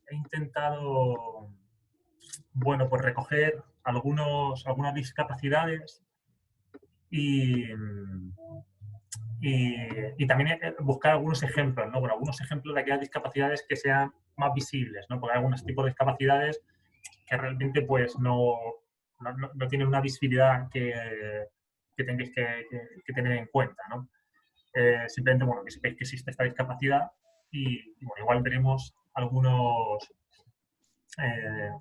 he intentado, bueno, pues recoger algunas discapacidades y, y también buscar algunos ejemplos, ¿no? Bueno, algunos ejemplos de aquellas discapacidades que sean más visibles, ¿no? Porque hay algunos tipos de discapacidades que realmente pues no tienen una visibilidad que tengáis que tener en cuenta, ¿no? Simplemente, bueno, que sepáis que existe esta discapacidad y bueno, igual veremos algunos, eh,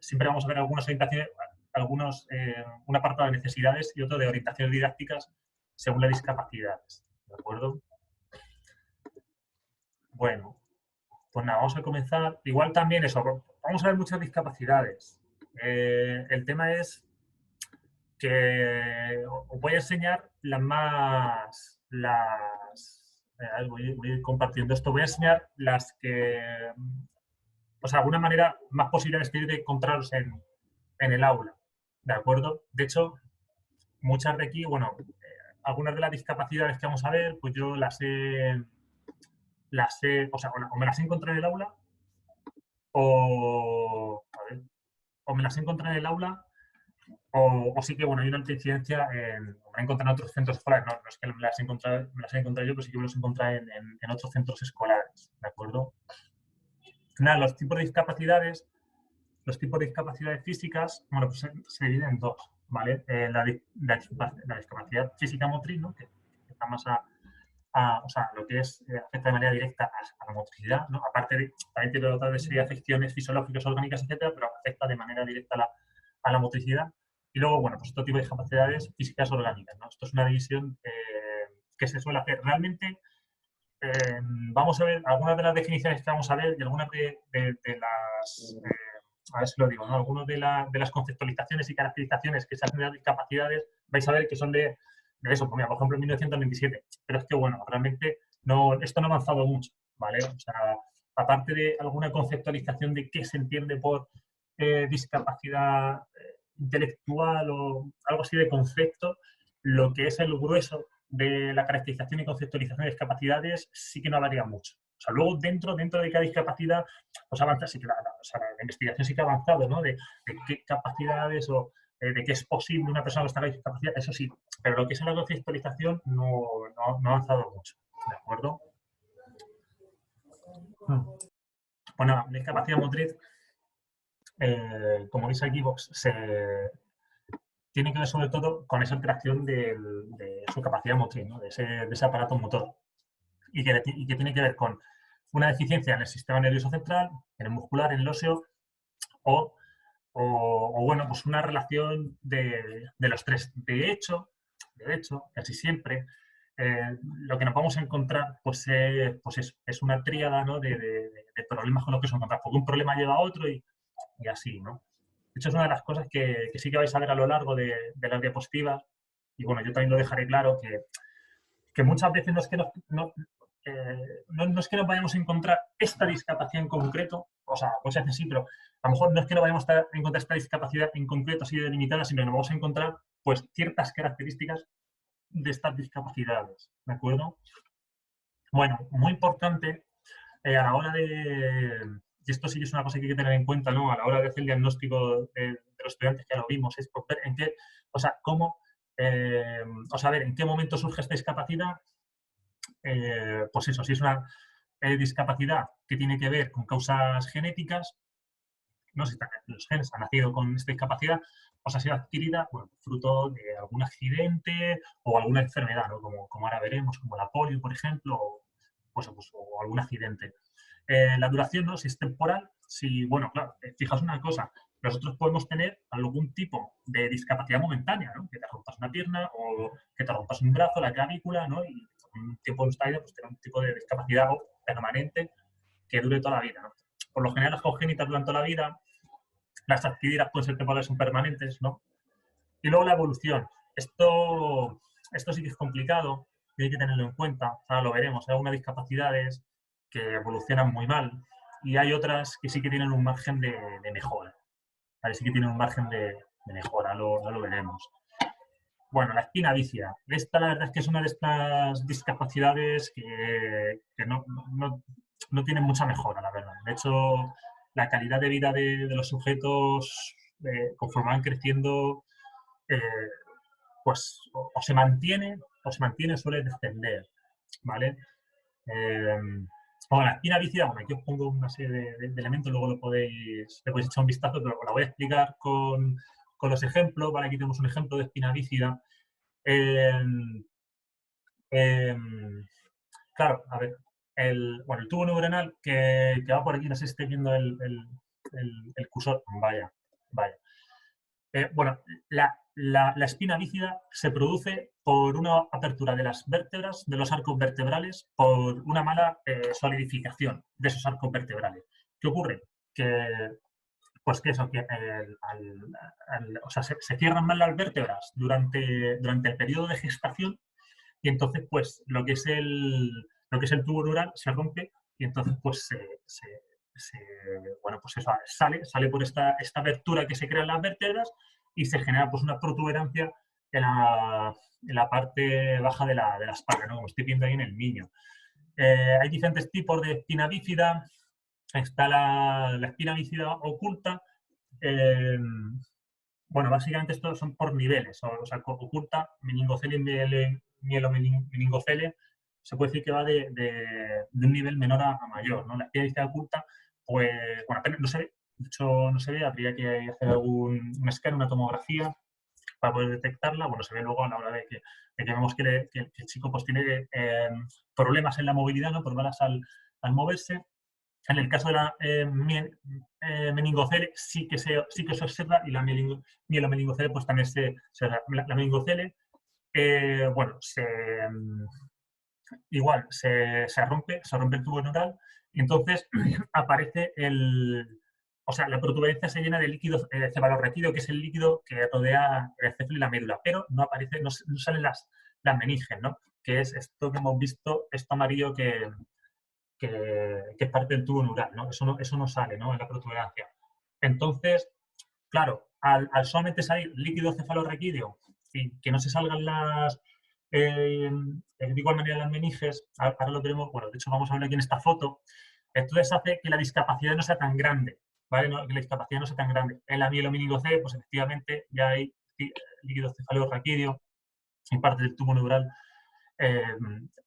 siempre vamos a ver algunas orientaciones, un apartado de necesidades y otro de orientaciones didácticas según las discapacidades, ¿de acuerdo? Bueno, pues nada, vamos a comenzar. Igual también eso, vamos a ver muchas discapacidades. El tema es que os voy a enseñar voy a ir compartiendo esto, voy a enseñar las que, o sea, alguna manera más posible de encontrarlos en el aula, ¿de acuerdo? De hecho, muchas de aquí, bueno, algunas de las discapacidades que vamos a ver, pues yo o sea, o me las he encontrado en el aula a ver, o me las he encontrado en el aula o sí que, bueno, hay una alta incidencia me la he encontrado en otros centros escolares. No es que me las he encontrado yo, pero sí que me las he encontrado en otros centros escolares, ¿de acuerdo? Nada, los tipos de discapacidades físicas, bueno, pues se dividen en dos, ¿vale? La discapacidad física motriz, ¿no? Que está más o sea, lo que es, afecta de manera directa a la motricidad, ¿no? Aparte, también tiene otra serie de afecciones fisiológicas, orgánicas, etcétera, pero afecta de manera directa a la motricidad. Y luego, bueno, pues otro tipo de discapacidades físicas orgánicas, ¿no? Esto es una división que se suele hacer. Realmente, vamos a ver algunas de las definiciones que vamos a ver y algunas de las, a ver si lo digo, ¿no? Algunas de las conceptualizaciones y caracterizaciones que se hacen de las discapacidades, vais a ver que son de eso, pues mira, por ejemplo, en 1997. Pero es que, bueno, realmente esto no ha avanzado mucho, ¿vale? O sea, aparte de alguna conceptualización de qué se entiende por discapacidad intelectual o algo así de concepto, lo que es el grueso de la caracterización y conceptualización de discapacidades sí que no varía mucho. O sea, luego dentro de cada discapacidad, pues avanza, sí que o sea, la investigación sí que ha avanzado, ¿no? De qué capacidades o de qué es posible una persona con esta discapacidad, eso sí, pero lo que es la conceptualización no ha avanzado mucho, ¿de acuerdo? Bueno, la discapacidad motriz, como veis aquí, tiene que ver sobre todo con esa interacción de su capacidad motriz, ¿no? de ese aparato motor, y que tiene que ver con una deficiencia en el sistema nervioso central, en el muscular, en el óseo, o, bueno, pues una relación de los tres. De hecho, casi siempre, lo que nos vamos a encontrar pues es una tríada, ¿no? de problemas con los que nos encontramos, porque un problema lleva a otro y así, ¿no? De hecho, es una de las cosas que sí que vais a ver a lo largo de las diapositivas, y bueno, yo también lo dejaré claro, que muchas veces no es que nos vayamos a encontrar esta discapacidad en concreto, o sea, pues es sí, pero a lo mejor no es que no vayamos a encontrar esta discapacidad en concreto así delimitada, sino que nos vamos a encontrar pues ciertas características de estas discapacidades, ¿de acuerdo? Bueno, muy importante a la hora y esto sí que es una cosa que hay que tener en cuenta, ¿no? A la hora de hacer el diagnóstico de los estudiantes, que ya lo vimos, es ver en qué, o sea, cómo, o sea, ver en qué momento surge esta discapacidad, pues eso, si es una discapacidad que tiene que ver con causas genéticas, no sé si los genes han nacido con esta discapacidad, o sea, ha sido adquirida, bueno, fruto de algún accidente o alguna enfermedad, ¿no? Como ahora veremos, como la polio, por ejemplo, o algún accidente. La duración, ¿no? Si es temporal, si, bueno, claro, fijaos una cosa, nosotros podemos tener algún tipo de discapacidad momentánea, ¿no? Que te rompas una pierna o que te rompas un brazo, la clavícula, ¿no? Y un tiempo de vida, pues tener un tipo de discapacidad permanente que dure toda la vida, ¿no? Por lo general, las congénitas duran toda la vida, las adquiridas pueden ser temporales, son permanentes, ¿no? Y luego la evolución. Esto sí que es complicado y hay que tenerlo en cuenta. Ahora lo veremos. Hay algunas discapacidades que evolucionan muy mal y hay otras que sí que tienen un margen de mejora. ¿Vale? Sí que tienen un margen de mejora, lo veremos. Bueno, la espina bífida. Esta la verdad es que es una de estas discapacidades que no tienen mucha mejora, la verdad. De hecho, la calidad de vida de los sujetos, conforme van creciendo, eh, pues o se mantiene o suele descender, ¿vale? Eh, bueno, la espina bífida, bueno, aquí os pongo una serie de elementos, luego le podéis echar un vistazo, pero os la voy a explicar con los ejemplos, ¿vale? Aquí tenemos un ejemplo de espina bífida. Eh, eh, claro, a ver, bueno, el tubo neuronal que va por aquí, no sé si estáis viendo el cursor, vaya, vaya. Bueno, la espina bífida se produce por una apertura de las vértebras, de los arcos vertebrales, por una mala solidificación de esos arcos vertebrales. ¿Qué ocurre? Que, pues que eso, que o sea, se cierran mal las vértebras durante el periodo de gestación y entonces, pues, lo que es el tubo neural se rompe y entonces, pues, se- bueno, pues eso sale por esta abertura que se crea en las vértebras y se genera, pues, una protuberancia en la parte baja de la espalda, ¿no? Como estoy viendo ahí en el niño. Hay diferentes tipos de espina bífida. Está la espina bífida oculta. eh, bueno, básicamente estos son por niveles, o sea, oculta, meningocele y mielomeningocele, se puede decir que va de un nivel menor a mayor, ¿no? La espina oculta, pues, bueno, apenas no se ve, de hecho no se ve, habría que hacer un escáner, una tomografía para poder detectarla, bueno, se ve luego a la hora de que vemos que el chico pues tiene problemas en la movilidad, ¿no? Problemas al moverse, en el caso de la meningocele sí que se observa y la mielomeningocele pues también se la meningocele, bueno, igual se rompe el tubo neural y entonces aparece o sea, la protuberancia se llena de líquido cefalorraquídeo, que es el líquido que rodea el céfalo y la médula, pero no aparece, no salen las meninges, ¿no? Que es esto que hemos visto, esto amarillo que es parte del tubo neural, ¿no? Eso no sale, ¿no? En la protuberancia. Entonces, claro, al solamente salir líquido cefalorraquídeo y que no se salgan de igual manera las meninges, ahora lo veremos, bueno, de hecho vamos a ver aquí en esta foto, entonces hace que la discapacidad no sea tan grande, ¿vale? No, que la discapacidad no sea tan grande. En la mielomeningocele, pues efectivamente ya hay líquido cefalorraquídeo y parte del tubo neural, eh,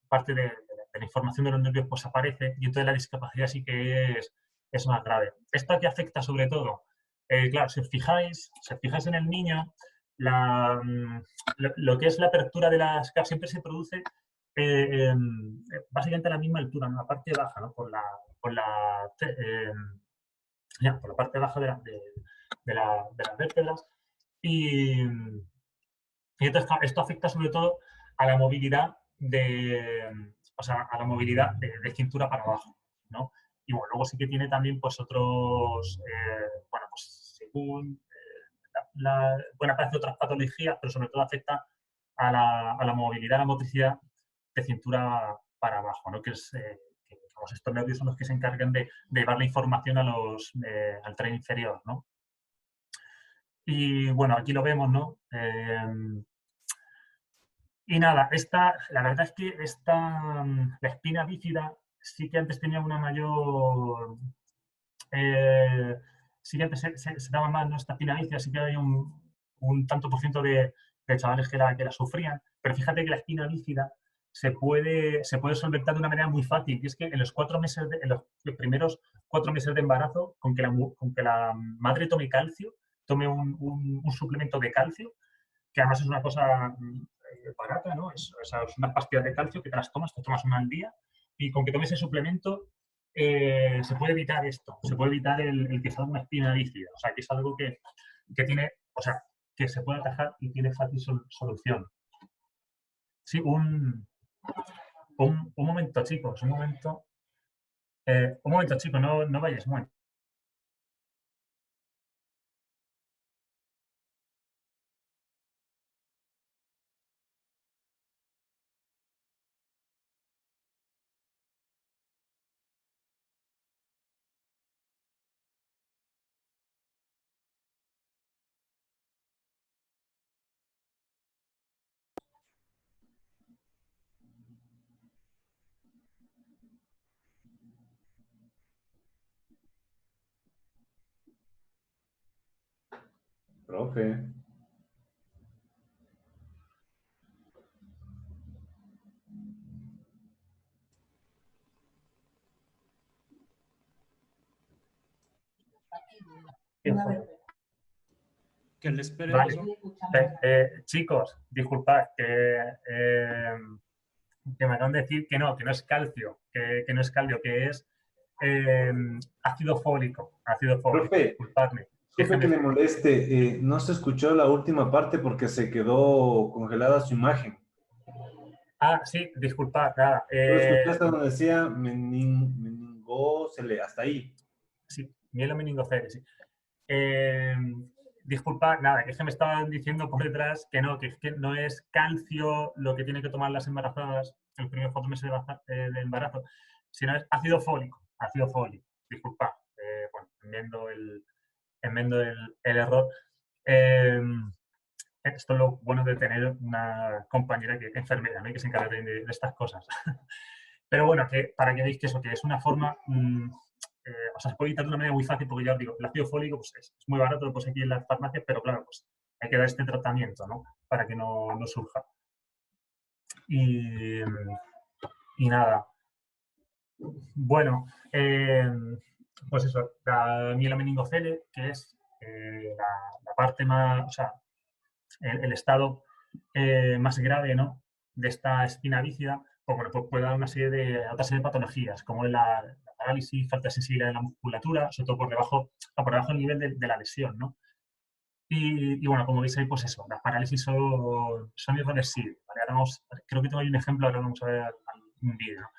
parte de la información de los nervios pues aparece y entonces la discapacidad sí que es más grave. ¿Esto que afecta sobre todo? Claro, si os fijáis en el niño, lo que es la apertura de las caras siempre se produce básicamente a la misma altura, en la parte baja, ¿no? Por la, eh, ya, por la parte baja de las vértebras. Y, y entonces, esto afecta sobre todo a la movilidad o sea, a la movilidad de cintura para abajo, ¿no? Y bueno, luego sí que tiene también pues otros, bueno, pues según bueno, aparece otras patologías, pero sobre todo afecta a la movilidad, a la motricidad de cintura para abajo, ¿no? Que es, que, vamos, estos nervios son los que se encargan de llevar la información al tren inferior, ¿no? Y bueno, aquí lo vemos, ¿no? Y nada, la verdad es que la espina bífida sí que antes tenía una mayor, eh, sí que antes se daba más, ¿no? Esta espina bífida, sí que había un tanto por ciento de chavales que la sufrían, pero fíjate que la espina bífida se puede solventar de una manera muy fácil, y es que en los primeros 4 meses de embarazo, con que la madre tome calcio, tome un suplemento de calcio, que además es una cosa barata, ¿no? Es unas pastillas de calcio que te tomas una al día, y con que tomes ese suplemento se puede evitar esto, se puede evitar el que salga una espina bífida, o sea, que es algo que tiene, o sea, que se puede atajar y tiene fácil solución. Sí, un momento, chicos, un momento, chicos, no vayáis, un momento. Profe. Que le espere. Vale. Chicos, disculpad que me acaban de decir que no es calcio, que no es calcio, que es eh, ácido fólico. Ácido fólico, Profe, disculpadme. disculpe que Déjenme. le moleste. No se escuchó la última parte porque se quedó congelada su imagen. Ah, sí, disculpad, nada. Solo escuché hasta donde decía meningócele, hasta ahí. Sí, mielomeningocele, sí. Eh, disculpad, nada, que es que me estaban diciendo por detrás que es que no es calcio lo que tienen que tomar las embarazadas en los primeros 4 meses de embarazo, sino es ácido fólico. Ácido fólico, disculpad. Bueno, enmiendo el error. Eh, esto es lo bueno de tener una compañera que enfermera, ¿no? Y que se encarga de estas cosas. Pero bueno, que para que veáis que eso, que es una forma, o sea, se puede evitar de una manera muy fácil, porque ya os digo, el ácido fólico pues, es muy barato, lo puedes aquí en las farmacias, pero claro, pues hay que dar este tratamiento, ¿no? Para que no surja. Y, y nada. Bueno, pues eso, la mielomeningocele, que es la parte más, o sea, el estado más grave, ¿no? De esta espina bífida, pues, bueno, pues puede dar una serie de, otra serie de patologías, como la parálisis, falta de sensibilidad en la musculatura, sobre todo por debajo del nivel de la lesión, ¿no? Y bueno, como veis ahí, pues eso, las parálisis son irreversibles, ¿vale? Ahora creo que tengo ahí un ejemplo, ahora vamos a ver un vídeo, ¿no?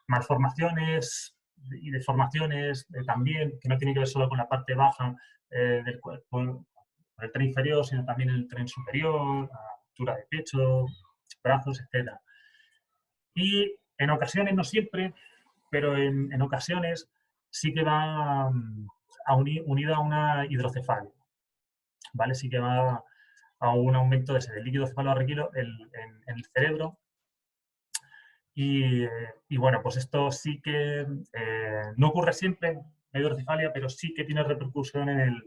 Malformaciones y deformaciones también, que no tienen que ver solo con la parte baja del cuerpo, con el tren inferior, sino también el tren superior, la altura de pecho, brazos, etc. Y en ocasiones, no siempre, pero en ocasiones sí que va unida a una hidrocefalia, ¿vale? Sí que va a un aumento del líquido cefalorraquídeo en el cerebro. Y bueno, pues esto sí que no ocurre siempre, la hidrocefalia, pero sí que tiene repercusión bueno,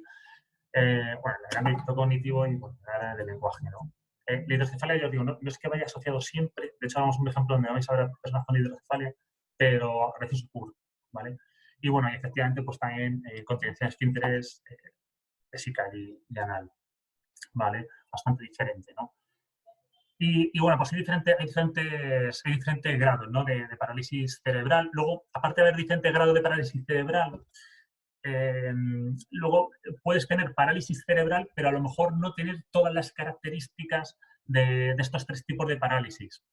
en el ámbito cognitivo y bueno, en el área del lenguaje, ¿no? La hidrocefalia, yo os digo, no es que vaya asociado siempre, de hecho, vamos a un ejemplo donde vais a ver personas con hidrocefalia, pero a veces ocurre, ¿vale? Y bueno, y efectivamente, pues también continencia de esfínteres vesica y anal, ¿vale? Bastante diferente, ¿no? Y bueno, pues hay diferentes grados, ¿no? de parálisis cerebral. Luego, aparte de haber diferentes grados de parálisis cerebral, eh, luego puedes tener parálisis cerebral, pero a lo mejor no tener todas las características de estos 3 tipos de parálisis,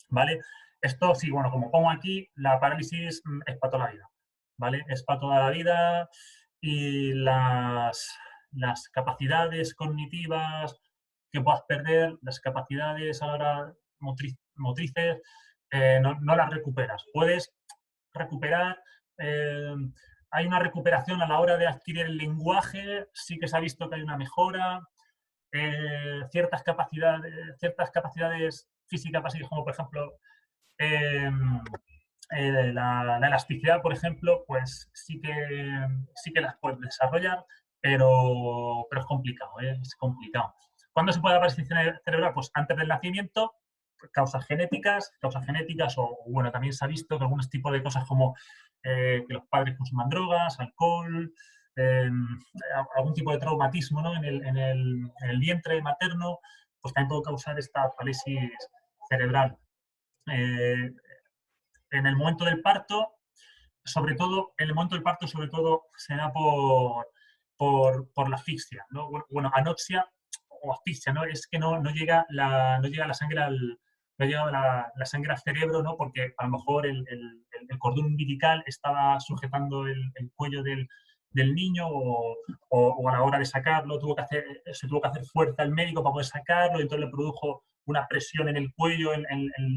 ¿vale? Esto sí, bueno, como pongo aquí, la parálisis es para toda la vida, ¿vale? Es para toda la vida y las capacidades cognitivas que puedas perder, las capacidades ahora motrices, no las recuperas. Puedes recuperar, eh, hay una recuperación a la hora de adquirir el lenguaje, sí que se ha visto que hay una mejora, ciertas capacidades físicas básicas, como por ejemplo eh, la elasticidad, por ejemplo, pues sí que las puedes desarrollar, pero es complicado, ¿eh? Es complicado. ¿Cuándo se puede aparecer cerebral? Pues antes del nacimiento, causas genéticas o, bueno, también se ha visto que algunos tipos de cosas como que los padres consuman drogas, alcohol, eh, algún tipo de traumatismo, ¿no? En el vientre materno, pues también puede causar esta parálisis cerebral. Eh, en el momento del parto, sobre todo, en el momento del parto, sobre todo, se da por la asfixia, ¿no? Bueno, anoxia o asfixia, ¿no? Es que no llega la sangre no llega la sangre al cerebro, ¿no? Porque a lo mejor el cordón umbilical estaba sujetando el cuello del niño o a la hora de sacarlo se tuvo que hacer fuerza el médico para poder sacarlo y entonces le produjo una presión en el cuello, en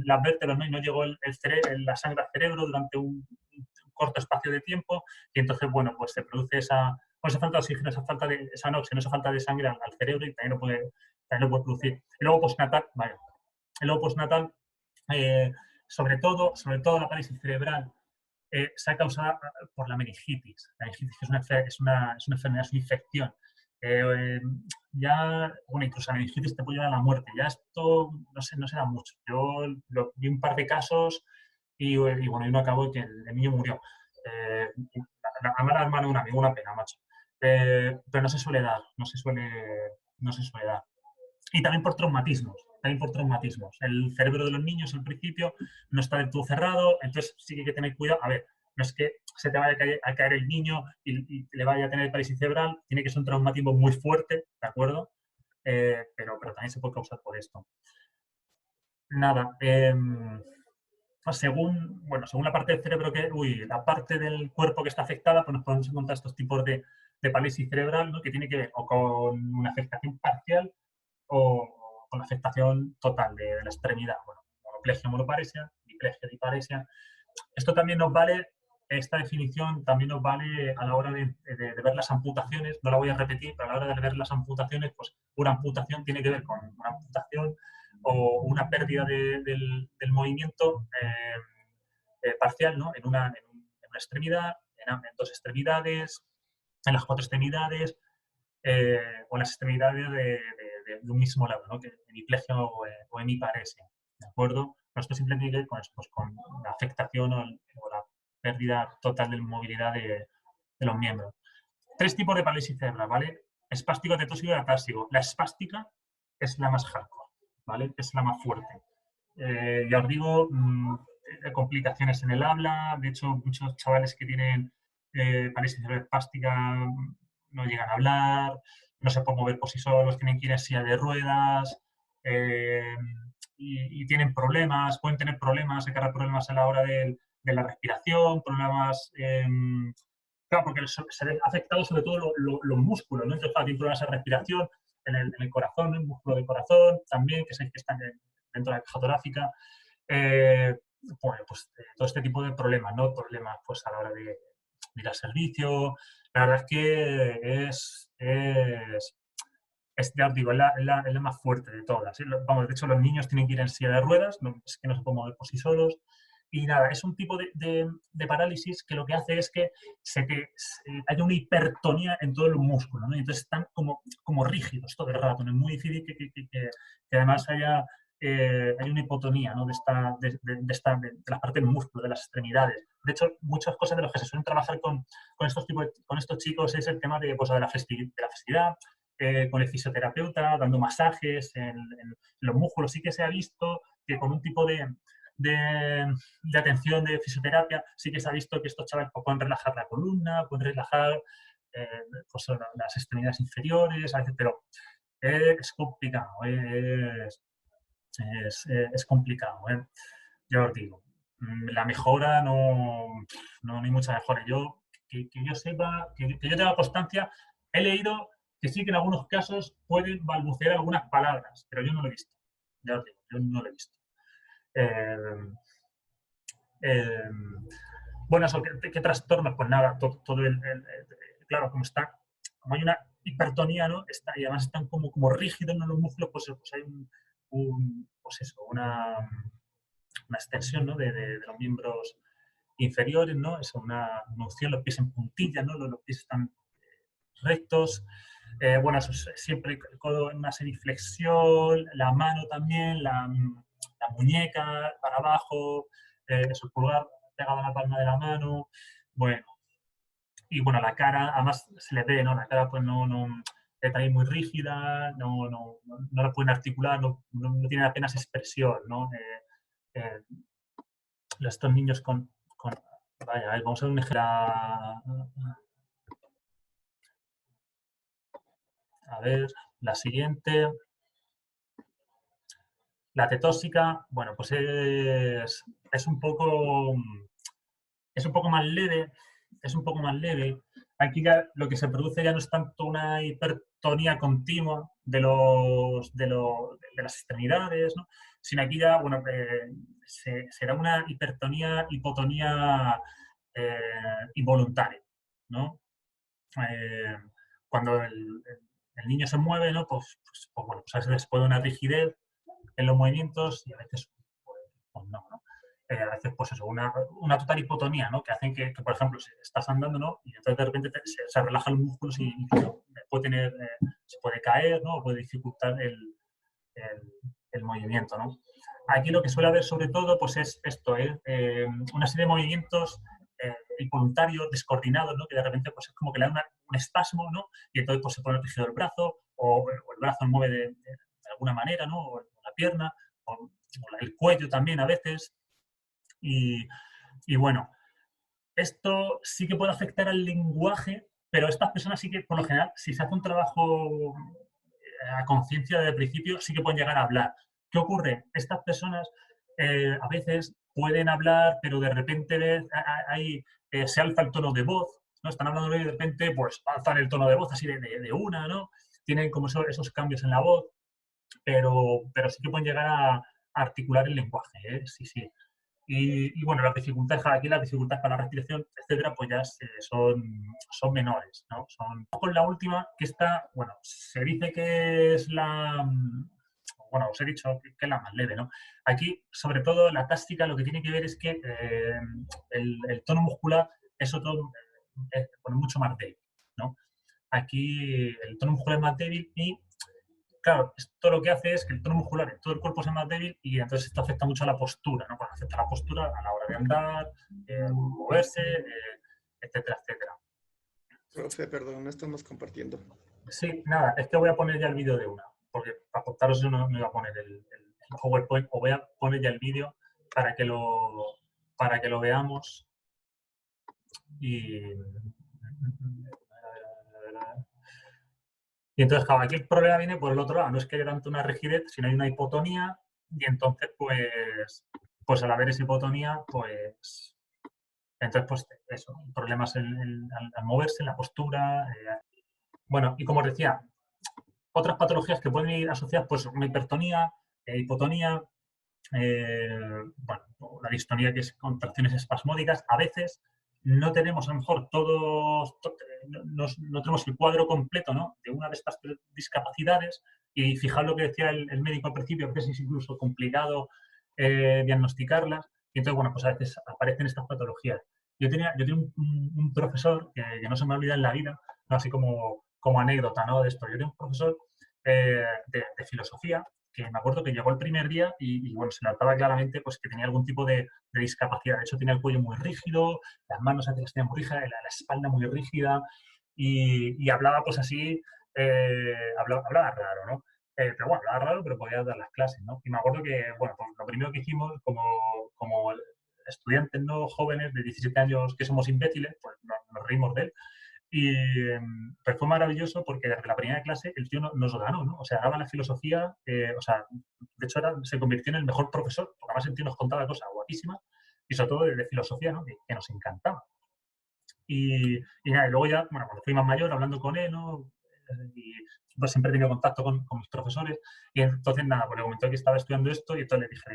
las vértebras, ¿no? Y no llegó la sangre al cerebro durante un corto espacio de tiempo y entonces, bueno, pues se produce esa falta de oxígeno, esa anoxia, esa falta de sangre al cerebro y también lo puede producir. Y luego postnatal, vaya, y luego postnatal, eh, sobre todo la parálisis cerebral, se ha causado por la meningitis. La meningitis es una enfermedad, es una infección Ya, bueno, incluso la meningitis te puede llevar a la muerte. Ya esto, no sé, no se da mucho. Yo vi un par de casos y bueno, y no acabó que el niño murió. A mala hermana de un amigo, una pena, macho. Pero no se suele dar, no se suele dar. Y también por traumatismos, también por traumatismos. El cerebro de los niños al principio no está del todo cerrado, entonces sí que hay que tener cuidado. A ver, no es que se te vaya a caer el niño y le vaya a tener parálisis cerebral, tiene que ser un traumatismo muy fuerte, ¿de acuerdo? Pero también se puede causar por esto. Nada, según la parte del cerebro la parte del cuerpo que está afectada, pues nos podemos encontrar estos tipos de parálisis cerebral, ¿no? Que tiene que ver o con una afectación parcial o con la afectación total de la extremidad. Bueno, monoplegia, monoparesia, diplegia, diparesia. Esto también nos vale, esta definición también nos vale a la hora de ver las amputaciones. No la voy a repetir, pero a la hora de ver las amputaciones, pues una amputación tiene que ver con una amputación o una pérdida del movimiento parcial, ¿no? En una extremidad, en dos extremidades, en las cuatro extremidades, o en las extremidades de un mismo lado, ¿no? Que hemiplegia o hemiparesia, ¿de acuerdo? Pero esto simplemente tiene que ver con, eso, pues, con la afectación o la pérdida total de movilidad de los miembros. Tres tipos de parálisis cerebral, ¿vale? Espástico, tetósico y atásico. La espástica es la más hardcore, ¿vale? Es la más fuerte. Ya os digo, complicaciones en el habla. De hecho, muchos chavales que tienen parálisis cerebral espástica no llegan a hablar, no se pueden mover por sí solos, tienen que ir en silla de ruedas y tienen problemas, pueden tener problemas, problemas a la hora de la respiración, problemas. Claro, porque se ve afectado sobre todo los músculos, ¿no? Entonces, tienen problemas de respiración en el corazón, el músculo del corazón también, que están dentro de la caja torácica. Pues todo este tipo de problemas, ¿no? Problemas pues a la hora de ir al servicio. La verdad es que ya os digo, es la más fuerte de todas. Vamos, de hecho, los niños tienen que ir en silla de ruedas, es que no se pueden mover por sí solos. Y nada, es un tipo de parálisis que lo que hace es que haya una hipertonía en todos los músculos, ¿no? Y entonces están como rígidos todo el rato, ¿no? Es muy difícil que además haya una hipotonía, ¿no? de las partes del músculo, de las extremidades. De hecho, muchas cosas de las que se suelen trabajar con estos chicos es el tema pues, de la flexibilidad, con el fisioterapeuta, dando masajes en los músculos. Sí que se ha visto que con un tipo de atención de fisioterapia, sí que se ha visto que estos chavales pues, pueden relajar la columna, pueden relajar pues, las extremidades inferiores, pero es complicado, es complicado. Yo os digo, la mejora no hay mucha mejora. Que yo sepa, que yo tenga constancia, he leído que sí que en algunos casos pueden balbucear algunas palabras, pero yo no lo he visto. Ya os digo, yo no lo he visto. Eh, eh, bueno, eso, ¿qué trastornos? Pues nada, claro, como hay una hipertonía, ¿no? Y además están como rígidos en los músculos, pues hay pues eso, una extensión, ¿no? de los miembros inferiores, ¿no? Es una opción, los pies en puntilla, ¿no? Los pies están rectos. Bueno, eso es siempre el codo en una semiflexión, la mano también, la muñeca para abajo, el pulgar pegado a la palma de la mano. Bueno, y bueno, la cara, además se le ve, ¿no? La cara pues no está ahí muy rígida, no la pueden articular, no tienen apenas expresión, ¿no? Estos niños vaya, a ver, vamos a ver un ejemplo. A ver, la siguiente. La tetóxica, bueno, pues es un poco más leve, es un poco más leve. Aquí ya lo que se produce ya no es tanto una hipertonía continua de las extremidades, ¿no? Sino aquí ya, bueno, será una hipotonía involuntaria, ¿no? Cuando el niño se mueve, ¿no? Pues bueno, pues a veces puede una rigidez en los movimientos y a veces pues no, ¿no? A veces, pues eso, una total hipotonía, ¿no? Que hacen que, por ejemplo, si estás andando, ¿no? Y entonces de repente se relajan los músculos y puede tener, se puede caer, ¿no? O puede dificultar el movimiento, ¿no? Aquí lo que suele haber sobre todo pues es esto, una serie de movimientos involuntarios, descoordinados, ¿no? Que de repente pues es como que le da un espasmo, ¿no? Y entonces pues se pone rígido el brazo o el brazo mueve de alguna manera, ¿no? O la pierna o el cuello también a veces. Y, y bueno, esto sí que puede afectar al lenguaje, pero estas personas sí que, por lo general, si se hace un trabajo a conciencia desde el principio, sí que pueden llegar a hablar. ¿Qué ocurre? Estas personas a veces pueden hablar, pero de repente se alza el tono de voz, ¿no? Están hablando y de repente pues alzan el tono de voz así de una, ¿no? Tienen como esos cambios en la voz, pero sí que pueden llegar a articular el lenguaje, ¿eh? Sí, sí. Y bueno, las dificultades aquí, las dificultades para la respiración, etcétera, pues ya son menores, ¿no? Con la última, que esta, bueno, se dice que es bueno, os he dicho que es la más leve, ¿no? Aquí, sobre todo, la táctica lo que tiene que ver es que el tono muscular es otro, bueno, mucho más débil, ¿no? Aquí el tono muscular es más débil y claro, esto lo que hace es que el tono muscular en todo el cuerpo sea más débil y entonces esto afecta mucho a la postura, ¿no? Pues afecta a la postura a la hora de andar, moverse, etcétera, etcétera. Profe, perdón, no estamos compartiendo. Sí, nada, es que voy a poner ya el vídeo de una, porque para contaros yo no iba a poner el PowerPoint, o voy a poner ya el vídeo para que lo veamos y... Y entonces, claro, aquí el problema viene por el otro lado. No es que haya tanto una rigidez, sino hay una hipotonía y entonces, pues al haber esa hipotonía, pues... Entonces, pues eso, problemas al moverse, en la postura. Bueno, y como os decía, otras patologías que pueden ir asociadas, pues una hipertonía, hipotonía, bueno, la distonía, que es contracciones espasmódicas. A veces no tenemos a lo mejor no tenemos el cuadro completo, ¿no? De una de estas discapacidades y fijaos lo que decía el médico al principio, a veces es incluso complicado diagnosticarlas y entonces, bueno, pues a veces aparecen estas patologías. Yo tenía un profesor que no se me olvida en la vida, ¿no? Así como anécdota, ¿no? De esto. Yo tenía un profesor de filosofía que me acuerdo que llegó el primer día y bueno, se notaba claramente pues, que tenía algún tipo de discapacidad. De hecho, tenía el cuello muy rígido, las manos a veces las tenía muy rígidas, la espalda muy rígida y hablaba pues así, hablaba raro, ¿no? Pero bueno, hablaba raro, pero podía dar las clases, ¿no? Y me acuerdo que, bueno, pues lo primero que hicimos como estudiantes, ¿no? Jóvenes de 17 años que somos imbéciles, pues nos reímos de él. Pero fue maravilloso porque desde la primera clase el tío nos ganó, ¿no? O sea, daba la filosofía, o sea, de hecho se convirtió en el mejor profesor, porque además el tío nos contaba cosas guapísimas y sobre todo de filosofía, ¿no? Que nos encantaba. Y nada, y luego ya, bueno, cuando fui más mayor, hablando con él, ¿no? Y pues, siempre he tenido contacto con mis profesores y entonces nada, pues le comentó que estaba estudiando esto y entonces le dije,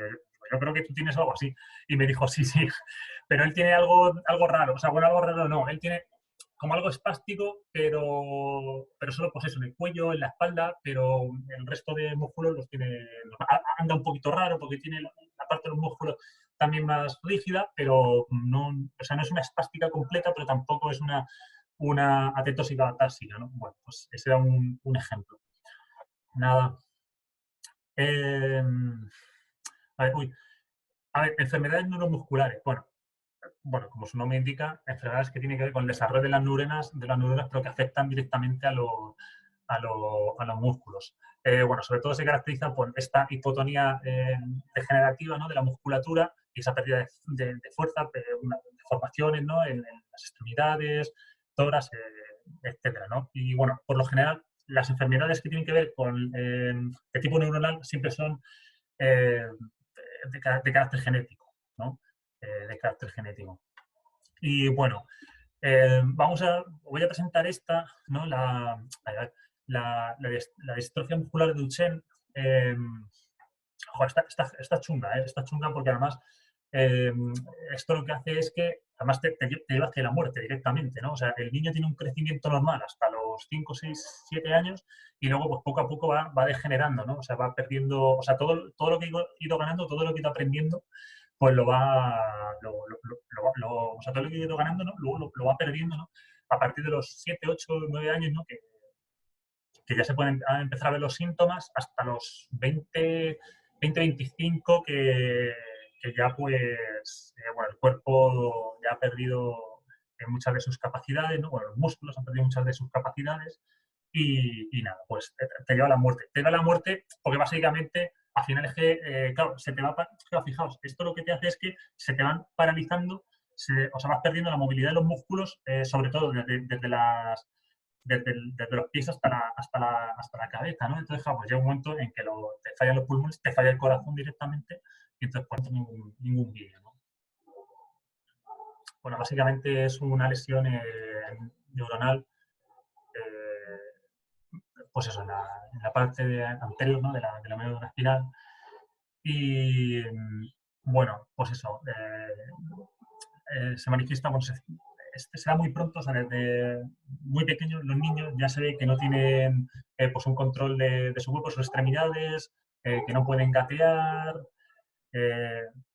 yo creo que tú tienes algo así. Y me dijo, sí, sí, pero él tiene algo raro, o sea, bueno, algo raro no, él tiene como algo espástico, pero solo pues eso, en el cuello, en la espalda, pero el resto de músculos los tiene, anda un poquito raro porque tiene la parte de los músculos también más rígida, pero no, o sea, no es una espástica completa, pero tampoco es una atetósica atáxica, ¿no? Bueno, pues ese era un ejemplo. Nada. A ver, enfermedades neuromusculares. Bueno, como su nombre indica, enfermedades que tienen que ver con el desarrollo de las neuronas, pero que afectan directamente a los músculos. Bueno, sobre todo se caracteriza por esta hipotonía degenerativa, ¿no? De la musculatura y esa pérdida de fuerza, deformaciones, ¿no? En las extremidades, tórax, etcétera, ¿no? Y bueno, por lo general, las enfermedades que tienen que ver con de tipo neuronal siempre son eh, de carácter genético, ¿no? De carácter genético. Y bueno, voy a presentar esta, ¿no? La distrofia muscular de Duchenne. Joder, está chunga, ¿eh? Está chunga porque además esto lo que hace es que además te lleva hacia la muerte directamente, ¿no? O sea, el niño tiene un crecimiento normal hasta los 5, 6, 7 años y luego pues poco a poco va degenerando, ¿no? O sea, va perdiendo, o sea, todo lo que ha ido ganando, todo lo que ha ido aprendiendo, pues o sea, todo lo que ha ido ganando, ¿no? Luego lo va perdiendo, ¿no? A partir de los 7, 8, 9 años, ¿no? Que que ya se pueden empezar a ver los síntomas hasta los 20-25 que ya pues, bueno, el cuerpo ya ha perdido muchas de sus capacidades, ¿no? Bueno, los músculos han perdido muchas de sus capacidades y nada, pues te lleva a la muerte. Te lleva a la muerte porque básicamente al final es que, claro, se te va, fijaos, esto lo que te hace es que se te van paralizando, o sea, vas perdiendo la movilidad de los músculos, sobre todo desde los pies hasta la cabeza, ¿no? Entonces, pues llega un momento en que te fallan los pulmones, te falla el corazón directamente y entonces pues no hay ningún vídeo, ¿no? Bueno, básicamente es una lesión neuronal, pues eso, en la parte anterior, ¿no? de la médula espinal. Y bueno, pues eso, se manifiesta, bueno, se da muy pronto, o sea, desde muy pequeños los niños ya se ve que no tienen pues un control de su cuerpo, sus extremidades, que no pueden gatear,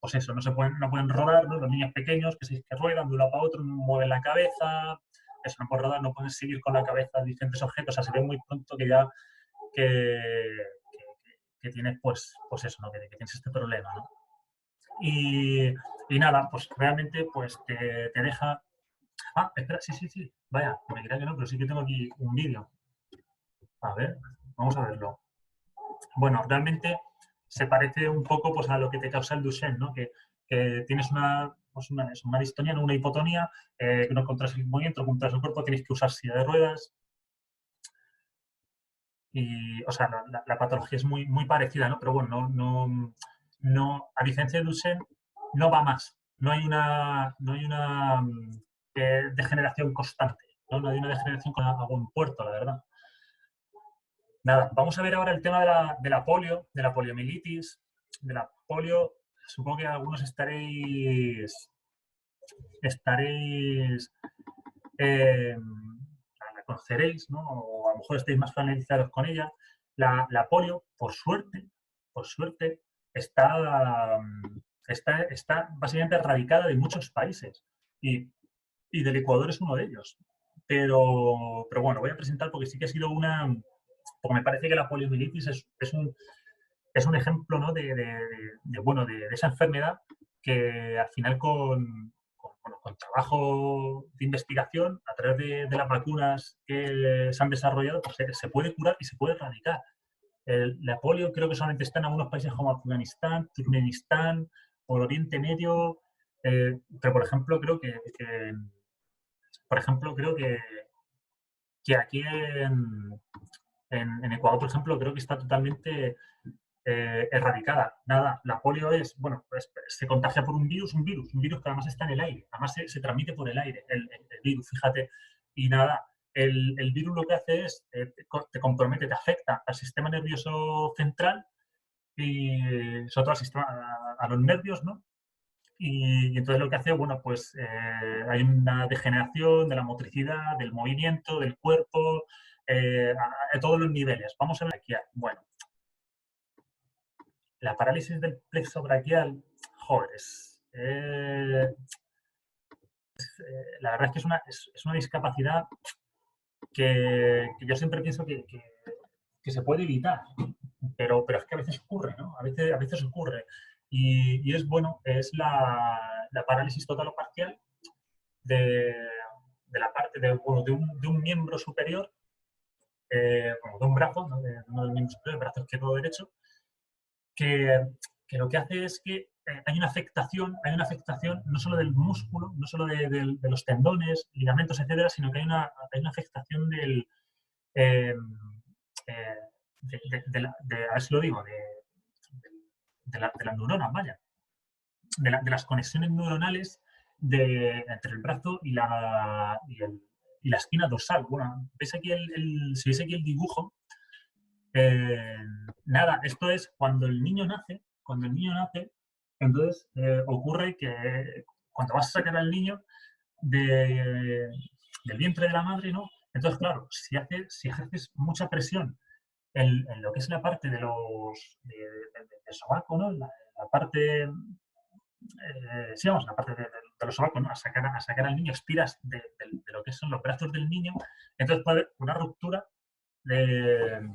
pues eso, no pueden rodar, ¿no? Los niños pequeños que ruedan de un lado para otro, mueven la cabeza, eso, no pueden rodar, no pueden seguir con la cabeza diferentes objetos, o sea, se ve muy pronto que ya que tienes, pues eso, ¿no? Que tienes este problema, ¿no? Y nada, pues realmente pues te deja... Ah, espera, sí, vaya, me creía que no, pero sí que tengo aquí un vídeo. A ver, vamos a verlo. Bueno, realmente se parece un poco pues, a lo que te causa el Duchenne, ¿no? Que tienes una distonía, ¿no? Una hipotonía, que no controlas el movimiento, no controlas el cuerpo, tienes que usar silla de ruedas. Y, o sea, la patología es muy parecida, ¿no? Pero bueno, no, a diferencia de Duchenne, no va más. No hay una degeneración constante, ¿no? No hay una degeneración con a buen puerto, la verdad. Nada, vamos a ver ahora el tema de la polio, de la poliomielitis, de la polio. Supongo que algunos la conoceréis, ¿no? O a lo mejor estáis más familiarizados con ella. La polio, por suerte, está básicamente erradicada de muchos países y del Ecuador es uno de ellos. Pero bueno, voy a presentar porque sí que ha sido porque me parece que la poliomielitis es un ejemplo, ¿no? de esa enfermedad que al final con trabajo de investigación, a través de las vacunas que se han desarrollado, pues se puede curar y se puede erradicar. La polio creo que solamente está en algunos países como Afganistán, Turkmenistán, por Oriente Medio, pero por ejemplo creo que aquí en Ecuador, por ejemplo, creo que está totalmente erradicada. Nada, la polio bueno, pues, se contagia por un virus que además está en el aire, además se transmite por el aire, el virus, fíjate. Y nada, el virus lo que hace es, te compromete, te afecta al sistema nervioso central y sobre todo a los nervios, ¿no? Y entonces lo que hace, bueno, pues hay una degeneración de la motricidad, del movimiento, del cuerpo, a todos los niveles. Vamos a ver aquí. Bueno, la parálisis del plexo braquial, joder, la verdad es que es una discapacidad que yo siempre pienso que se puede evitar, pero es que a veces ocurre, ¿no? A veces ocurre. Y es, bueno, es la parálisis total o parcial de la parte de un miembro superior, como de un brazo, ¿no? De uno de los miembros superiores, brazo izquierdo o derecho, que lo que hace es que hay una afectación no solo del músculo, no solo de los tendones, ligamentos, etcétera, sino que hay una afectación del, a ver si lo digo, de las neuronas, vaya, de las conexiones neuronales entre el brazo y la espina dorsal. Bueno, ¿veis aquí si veis aquí el dibujo? Nada, esto es cuando el niño nace, entonces ocurre que cuando vas a sacar al niño del vientre de la madre, ¿no? Entonces, claro, si ejerces mucha presión en lo que es la parte del sobaco, ¿no? La parte, sí, vamos, la parte de los sobacos, ¿no? A sacar al niño, estiras de lo que son los brazos del niño, entonces puede haber una ruptura de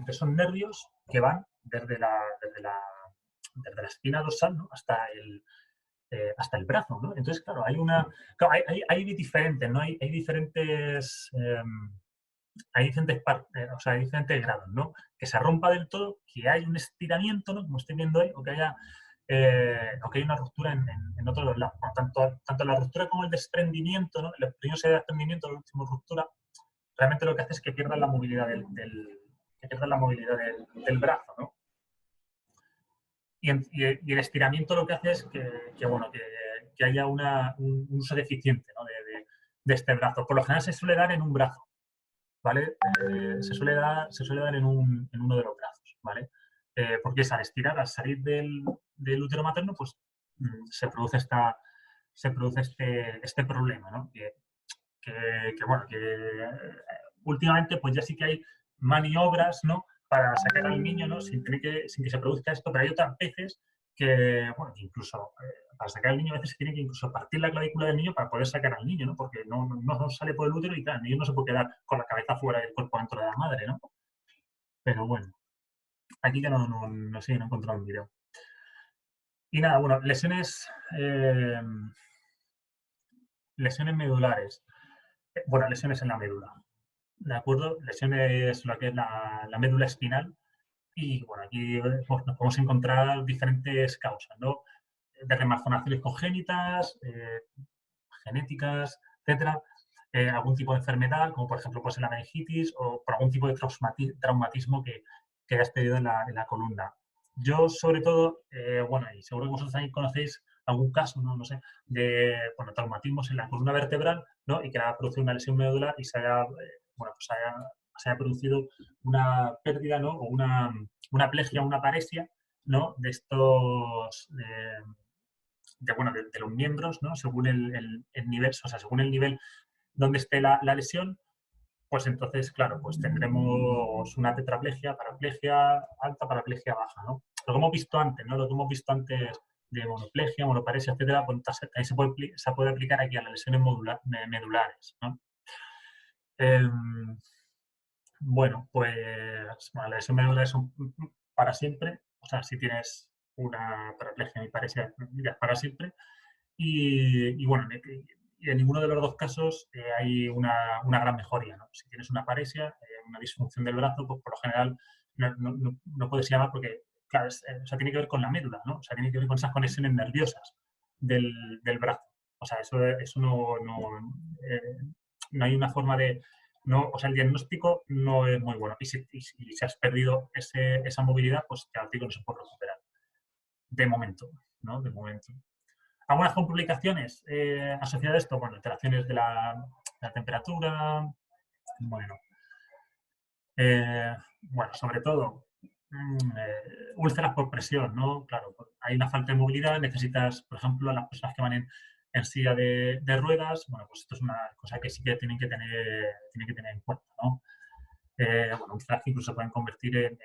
esos nervios que van desde la espina dorsal, ¿no? hasta el brazo, ¿no? Entonces, claro, claro, hay diferentes, ¿no? Hay diferentes, o sea, hay diferentes grados, ¿no? Que se rompa del todo, que hay un estiramiento, ¿no? Como estoy viendo ahí, o que haya una ruptura en otros dos lados. Bueno, tanto la ruptura como el desprendimiento, ¿no? El primero sería desprendimiento, el último ruptura, realmente lo que hace es que pierdan la movilidad del brazo, ¿no? Y el estiramiento lo que hace es que haya un uso deficiente, ¿no? de este brazo. Por lo general se suele dar en un brazo, ¿vale? Se suele dar en uno de los brazos, ¿vale? Porque es al estirar, al salir del útero materno, pues se produce este problema, ¿no? Últimamente pues ya sí que hay maniobras, ¿no? Para sacar al niño, ¿no? Sin que se produzca esto, pero hay otras veces que, bueno, incluso para sacar al niño a veces se tiene que incluso partir la clavícula del niño para poder sacar al niño, ¿no? Porque no sale por el útero y claro, el niño no se puede quedar con la cabeza fuera del cuerpo dentro de la madre, ¿no? Pero bueno, aquí ya no sé, no he encontrado un vídeo. Y nada, bueno, lesiones medulares. Bueno, lesiones en la médula. ¿De acuerdo? Lesiones, lo que es la médula espinal. Y bueno, aquí pues, nos podemos encontrar diferentes causas, ¿no? Desde malformaciones congénitas, genéticas, etcétera. Algún tipo de enfermedad, como por ejemplo pues, la meningitis o por algún tipo de traumatismo que hayas tenido en la columna. Yo, sobre todo, bueno, y seguro que vosotros también conocéis algún caso, no sé, de traumatismos en la columna vertebral, ¿no? Y que haya producido una lesión medular y se haya producido una pérdida, ¿no? O una plegia, una paresia, ¿no? De estos, de los miembros, ¿no? Según el nivel, o sea, según el nivel donde esté la lesión, pues entonces, claro, pues tendremos una tetraplegia, paraplegia alta, paraplegia baja, ¿no? Lo que hemos visto antes, ¿no? Lo que hemos visto antes de monoplegia, monoparesia, etcétera, pues ahí se puede aplicar aquí a las lesiones medulares, ¿no? Bueno, pues las lesiones medulares son para siempre, o sea, si tienes una paraplegia y paresia, ya es para siempre. Y bueno, en ninguno de los dos casos hay una gran mejoría, ¿no? Si tienes una paresia, una disfunción del brazo, pues por lo general no puedes llamar porque, claro, o sea, tiene que ver con la médula, ¿no? O sea, tiene que ver con esas conexiones nerviosas del brazo. O sea, eso no hay una forma de... No, o sea, el diagnóstico no es muy bueno. Y si has perdido esa movilidad, pues ya digo, no se puede recuperar. De momento, ¿no? De momento. Algunas complicaciones asociadas a esto, bueno, alteraciones de la temperatura, bueno, sobre todo úlceras por presión, ¿no? Claro, hay una falta de movilidad, necesitas, por ejemplo, a las personas que van en silla de ruedas, bueno, pues esto es una cosa que sí que tienen que tener en cuenta, ¿no? Bueno, úlceras que incluso se pueden convertir en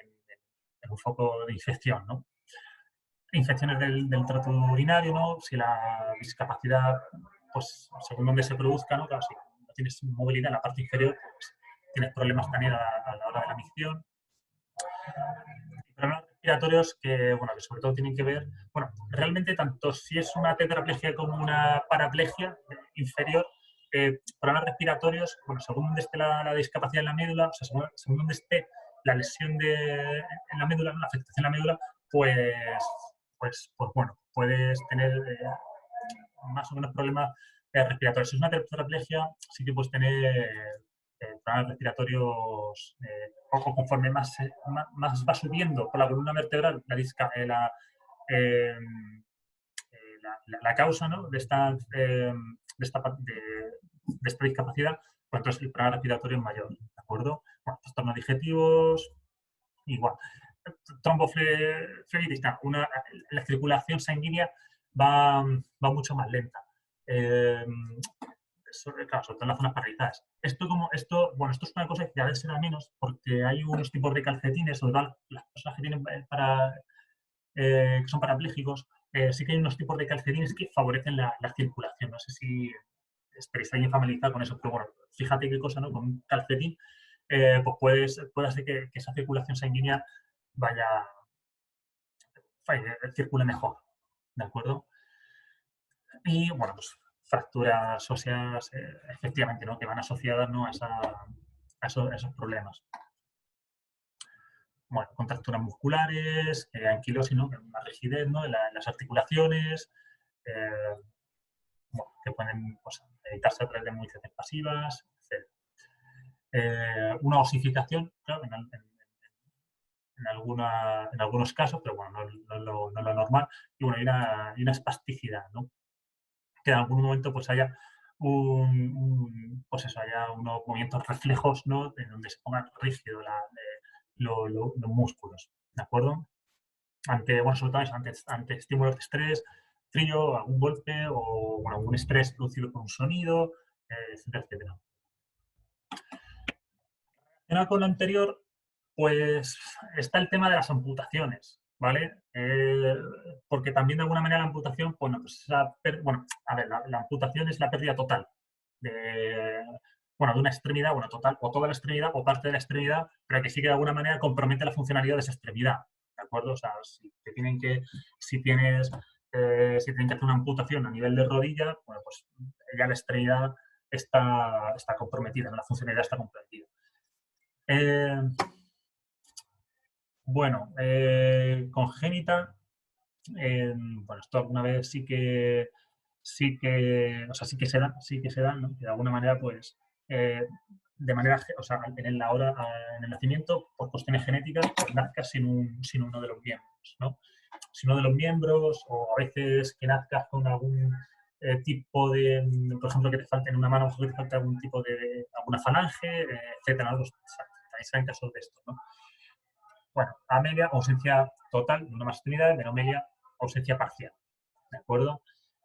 un foco de infección, ¿no? Infecciones del tracto urinario, ¿no? Si la discapacidad, pues según donde se produzca, ¿no? Claro, si no tienes movilidad en la parte inferior, pues tienes problemas también a la hora de la micción. Problemas respiratorios que sobre todo tienen que ver, bueno, realmente tanto si es una tetraplegia como una paraplegia inferior, problemas respiratorios, bueno, según donde esté la discapacidad en la médula, o sea, según donde esté la lesión en la médula, la afectación en la médula, pues bueno, puedes tener más o menos problemas respiratorios. Si es una tetraplegia, sí que puedes tener problemas respiratorios o conforme más va subiendo por la columna vertebral la causa, ¿no? de esta discapacidad, pues entonces el problema respiratorio es mayor, ¿de acuerdo? Bueno, trastornos digestivos, igual. Tromboflebitis, la circulación sanguínea va mucho más lenta. Claro, sobre todo en las zonas paralizadas. Esto es una cosa que cada vez se da menos porque hay unos tipos de calcetines, sobre todo las personas que tienen que son parapléjicos, sí que hay unos tipos de calcetines que favorecen la circulación. No sé si estaréis alguien familiarizado con eso, pero bueno, fíjate qué cosa, ¿no? Con un calcetín pues puede hacer que esa circulación sanguínea circule mejor, ¿de acuerdo? Y, bueno, pues fracturas óseas, efectivamente, ¿no? Que van asociadas, ¿no? a esos problemas. Bueno, contracturas musculares, anquilosis, ¿no? Una rigidez, ¿no? En las articulaciones, bueno, que pueden, pues, evitarse a través de movilizaciones pasivas, etc. Una osificación, claro, en algunos casos, pero bueno, no es lo normal. Y bueno, hay una espasticidad, ¿no? Que en algún momento pues haya pues eso, haya unos movimientos reflejos, ¿no? En donde se pongan rígidos los músculos, ¿de acuerdo? Bueno, sobre todo ante estímulos de estrés, frío, algún golpe o, bueno, algún estrés producido por un sonido, etcétera, etcétera. Con lo anterior, pues está el tema de las amputaciones, ¿vale? Porque también de alguna manera la amputación, bueno, pues bueno, a ver, la amputación es la pérdida total de, bueno, de una extremidad, bueno, total, o toda la extremidad o parte de la extremidad, pero que sí que de alguna manera compromete la funcionalidad de esa extremidad, ¿de acuerdo? O sea, si tienes si tienen que hacer una amputación a nivel de rodilla, bueno, pues ya la extremidad está comprometida, ¿no? La funcionalidad está comprometida. Bueno, congénita, bueno, esto alguna vez sí que o sea, sí que se da, ¿no? Que de alguna manera, pues, de manera, o sea, en el nacimiento, por cuestiones genéticas, pues nazcas sin uno de los miembros, ¿no? Sin uno de los miembros, o a veces que nazcas con algún tipo de, por ejemplo, que te falte en una mano, que te falte algún tipo de alguna falange, etcétera, ¿no? Pues, también serán casos de esto, ¿no? Bueno, amelia, ausencia total de una extremidad, menomelia, ausencia parcial, ¿de acuerdo?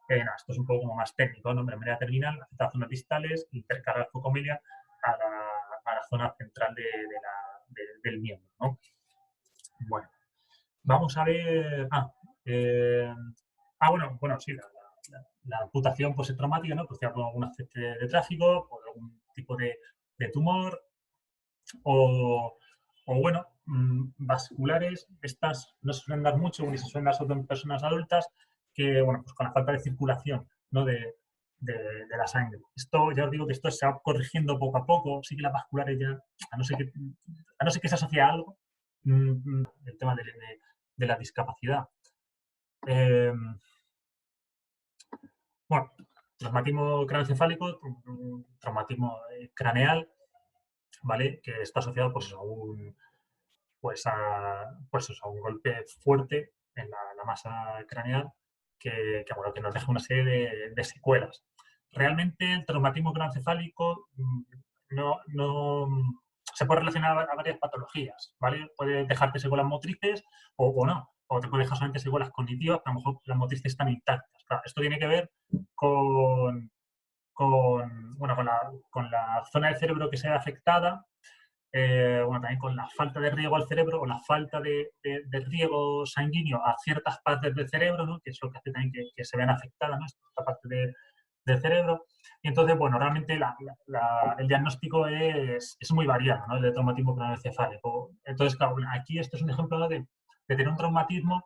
Esto es un poco como más técnico, ¿no? Menomelia terminal, afecta a zonas distales, intercarga focomelia a la zona central del miembro, ¿no? Bueno, vamos a ver... bueno, sí, la amputación postraumática, ¿no? Producida por algún accidente de tráfico, por algún tipo de tumor, o bueno, vasculares. Estas no se suelen dar mucho, ni se suelen dar sobre en personas adultas, que, bueno, pues con la falta de circulación, ¿no? de la sangre. Esto, ya os digo que esto se va corrigiendo poco a poco. Sí que las vasculares ya, a no ser que se asocie a algo, el tema de la discapacidad. Bueno, traumatismo craneoencefálico, traumatismo craneal, ¿vale? Que está asociado, pues, a un golpe fuerte en la masa craneal bueno, que nos deja una serie de secuelas. Realmente el traumatismo craneoencefálico no se puede relacionar a varias patologías, ¿vale? Puede dejarte secuelas motrices o no, o te puede dejar solamente secuelas cognitivas, pero a lo mejor las motrices están intactas. Claro, esto tiene que ver con la zona del cerebro que sea afectada, bueno, también con la falta de riego al cerebro o la falta de riego sanguíneo a ciertas partes del cerebro, ¿no? Que es lo que hace también que se vean afectadas, ¿no? Esta parte del cerebro. Y entonces, bueno, realmente el diagnóstico es muy variado, ¿no? El de traumatismo craneoencefálico. Entonces, claro, aquí esto es un ejemplo, ¿no? de tener un traumatismo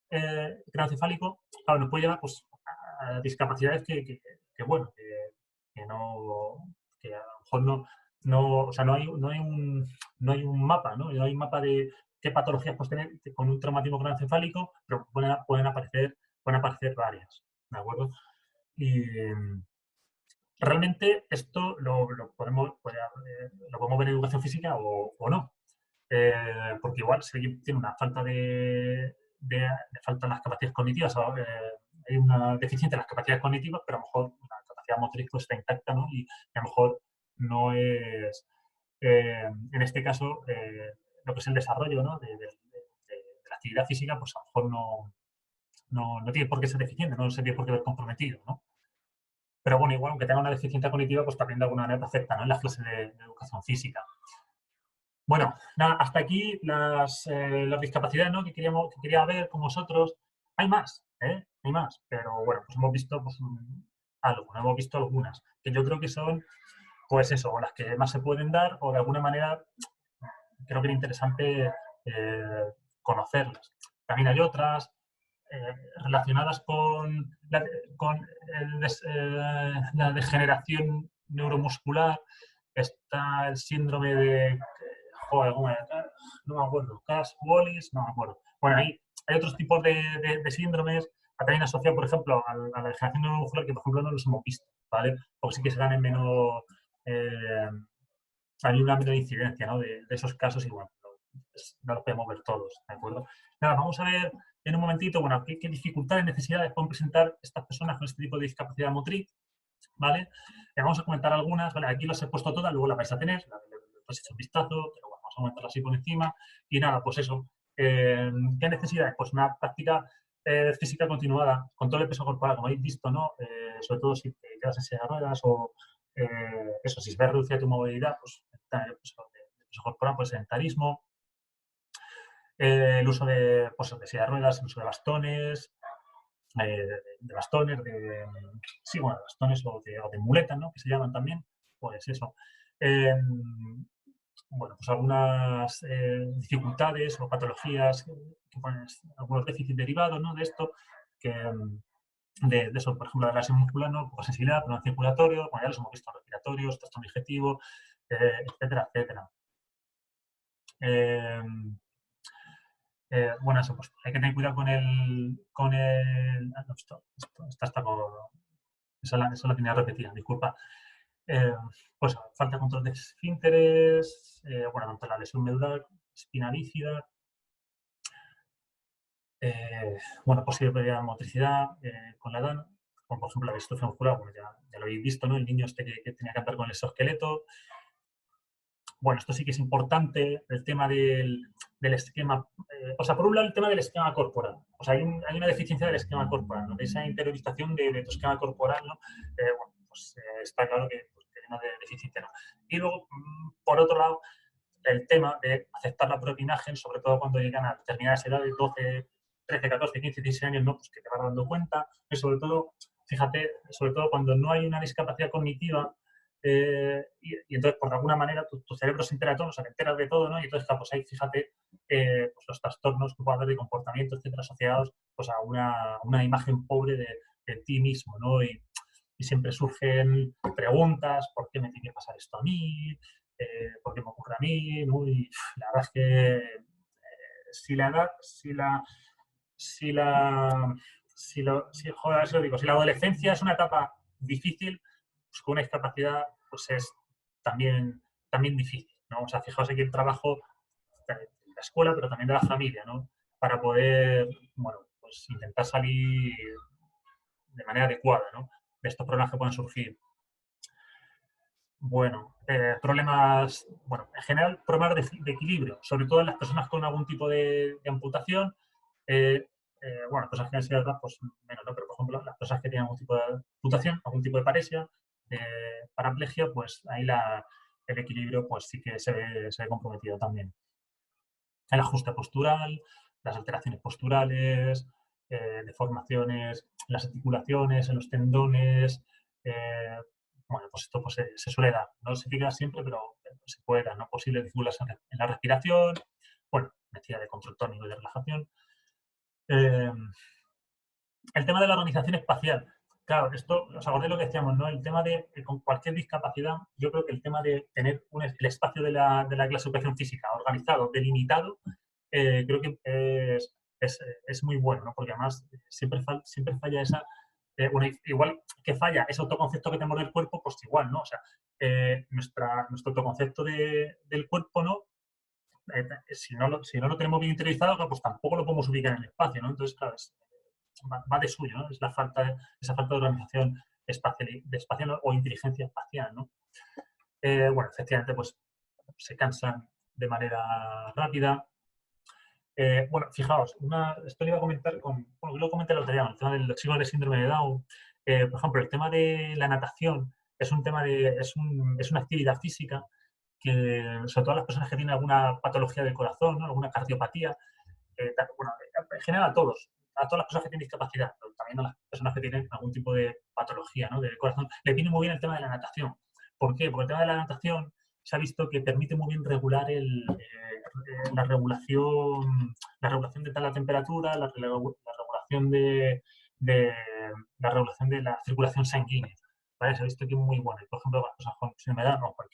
craneoencefálico, claro, nos puede llevar, pues, a discapacidades que a lo mejor o sea, no hay un mapa, ¿no? No hay un mapa de qué patologías puedes tener con un traumatismo craneoencefálico, pero pueden aparecer varias, ¿de acuerdo? Y realmente esto lo podemos ver en educación física o no. Porque igual si alguien tiene una falta de falta en las capacidades cognitivas, hay una deficiencia en las capacidades cognitivas, pero a lo mejor la capacidad motriz pues, está intacta, ¿no? Y a lo mejor no es, en este caso, lo que es el desarrollo, ¿no? de la actividad física, pues a lo mejor no tiene por qué ser deficiente, no se tiene por qué ver comprometido, ¿no? Pero bueno, igual, aunque tenga una deficiencia cognitiva, pues también de alguna manera te afecta, ¿no? En las clases de educación física. Bueno, nada, hasta aquí las discapacidades, ¿no? que quería ver con vosotros. Hay más, hay más, pero bueno, pues hemos visto pues, algo, ¿no? Hemos visto algunas, que yo creo que son pues eso, o las que más se pueden dar, o de alguna manera creo que era interesante conocerlas. También hay otras relacionadas con la degeneración neuromuscular. Está el síndrome de, joder, no me acuerdo, Cass-Wallis, no me acuerdo. Bueno, hay otros tipos de síndromes, también asociados, por ejemplo, a la degeneración neuromuscular, que por ejemplo no los hemos visto, ¿vale? Porque sí que se dan en menos, hay una menor incidencia, ¿no? de esos casos y bueno, no los podemos ver todos, ¿de acuerdo? Nada, vamos a ver en un momentito, bueno, qué dificultades, necesidades pueden presentar estas personas con este tipo de discapacidad motriz, ¿vale? Vamos a comentar algunas, ¿vale? Aquí las he puesto todas, luego las vais a tener, pues hecho un vistazo, pero bueno, vamos a comentarlas así por encima. Y nada, pues eso, ¿qué necesidades? Pues una práctica física continuada, control de peso corporal, como habéis visto, ¿no? Sobre todo si te quedas en silla de ruedas o eso, si se ve reducida tu movilidad, pues de peso corporal, pues sedentarismo, el uso de, pues, de silla de ruedas, el uso de bastones, sí, bueno, de bastones o de muletas, ¿no? Que se llaman también, pues eso. Bueno, pues algunas dificultades o patologías, que ponen algunos déficits derivados, ¿no? De esto, que, de eso, por ejemplo, de la lesión muscular, ¿no? Poca sensibilidad, problema circulatorio, bueno, ya los hemos visto, respiratorios, trastorno digestivo, etcétera, etcétera. Bueno, eso, pues hay que tener cuidado con el no, esta está con, esa la tenía repetida, disculpa. Pues falta de control de esfínteres, bueno, tanto la lesión medular, espina bífida, bueno, posible pérdida de motricidad con la edad, como por ejemplo la distrofia muscular, bueno, ya lo habéis visto, ¿no? El niño este que tenía que andar con el exoesqueleto. Bueno, esto sí que es importante, el tema del esquema, o sea, por un lado el tema del esquema corporal, o sea, hay una deficiencia del esquema corporal, ¿no? De esa interiorización de tu esquema corporal, ¿no? Bueno, pues está claro que hay una deficiencia, ¿no? Y luego, por otro lado, el tema de aceptar la propia imagen, sobre todo cuando llegan a determinadas edades, 12, 13, 14, 15, 16 años, ¿no? Pues que te vas dando cuenta, y sobre todo, fíjate, sobre todo cuando no hay una discapacidad cognitiva, y entonces, por alguna manera, tu cerebro se entera de todo, o sea, te enteras de todo, ¿no? Y entonces, pues ahí, fíjate, pues los trastornos que puede haber de comportamiento, etcétera, asociados pues, a una imagen pobre de ti mismo, ¿no? Y siempre surgen preguntas, ¿por qué me tiene que pasar esto a mí? ¿Por qué me ocurre a mí? ¿No? Y la verdad es que si la edad, joder, digo, si la adolescencia es una etapa difícil, pues con una discapacidad pues es también difícil, ¿no? O sea, fijaos aquí el trabajo de la escuela, pero también de la familia, ¿no? Para poder, bueno, pues intentar salir de manera adecuada, ¿no? De estos problemas que pueden surgir. Bueno, problemas, bueno, en general, problemas de equilibrio, sobre todo en las personas con algún tipo de amputación. Bueno, personas que han sido pues menos, ¿no? Pero por ejemplo, las personas que tienen algún tipo de amputación, algún tipo de paresia, paraplegia, pues ahí el equilibrio pues sí que se ve comprometido también. El ajuste postural, las alteraciones posturales, deformaciones en las articulaciones, en los tendones, bueno, pues esto pues, se suele dar. No se fija siempre, pero se puede dar, ¿no? Posibles dificultades en la respiración, bueno, necesidad de control tónico y de relajación. El tema de la organización espacial. Claro, esto, os acordáis lo que decíamos, ¿no? El tema de, con cualquier discapacidad, yo creo que el tema de tener el espacio de la clase de educación física organizado, delimitado, creo que es muy bueno, ¿no? Porque además siempre falla esa, bueno, igual que falla ese autoconcepto que tenemos del cuerpo, pues igual, ¿no? O sea, nuestro autoconcepto del cuerpo, ¿no? Si no lo tenemos bien interiorizado, pues tampoco lo podemos ubicar en el espacio, ¿no? Entonces, claro, va de suyo, ¿no? Es esa falta de organización espacial o inteligencia espacial, ¿no? Bueno, efectivamente, pues se cansan de manera rápida. Bueno, fijaos, esto lo iba a comentar bueno, lo comenté el otro día, el tema del signo de síndrome de Down. Por ejemplo, el tema de la natación es una actividad física que, sobre todo las personas que tienen alguna patología del corazón, ¿no? Alguna cardiopatía, bueno, en general a todas las personas que tienen discapacidad, pero también a las personas que tienen algún tipo de patología, ¿no? Del corazón, le viene muy bien el tema de la natación, ¿Por qué? Porque el tema de la natación se ha visto que permite muy bien regular la regulación de la temperatura, la regulación la regulación de la circulación sanguínea. ¿Vale? Se ha visto que es muy bueno. Y, por ejemplo, pues, con enfermedad o con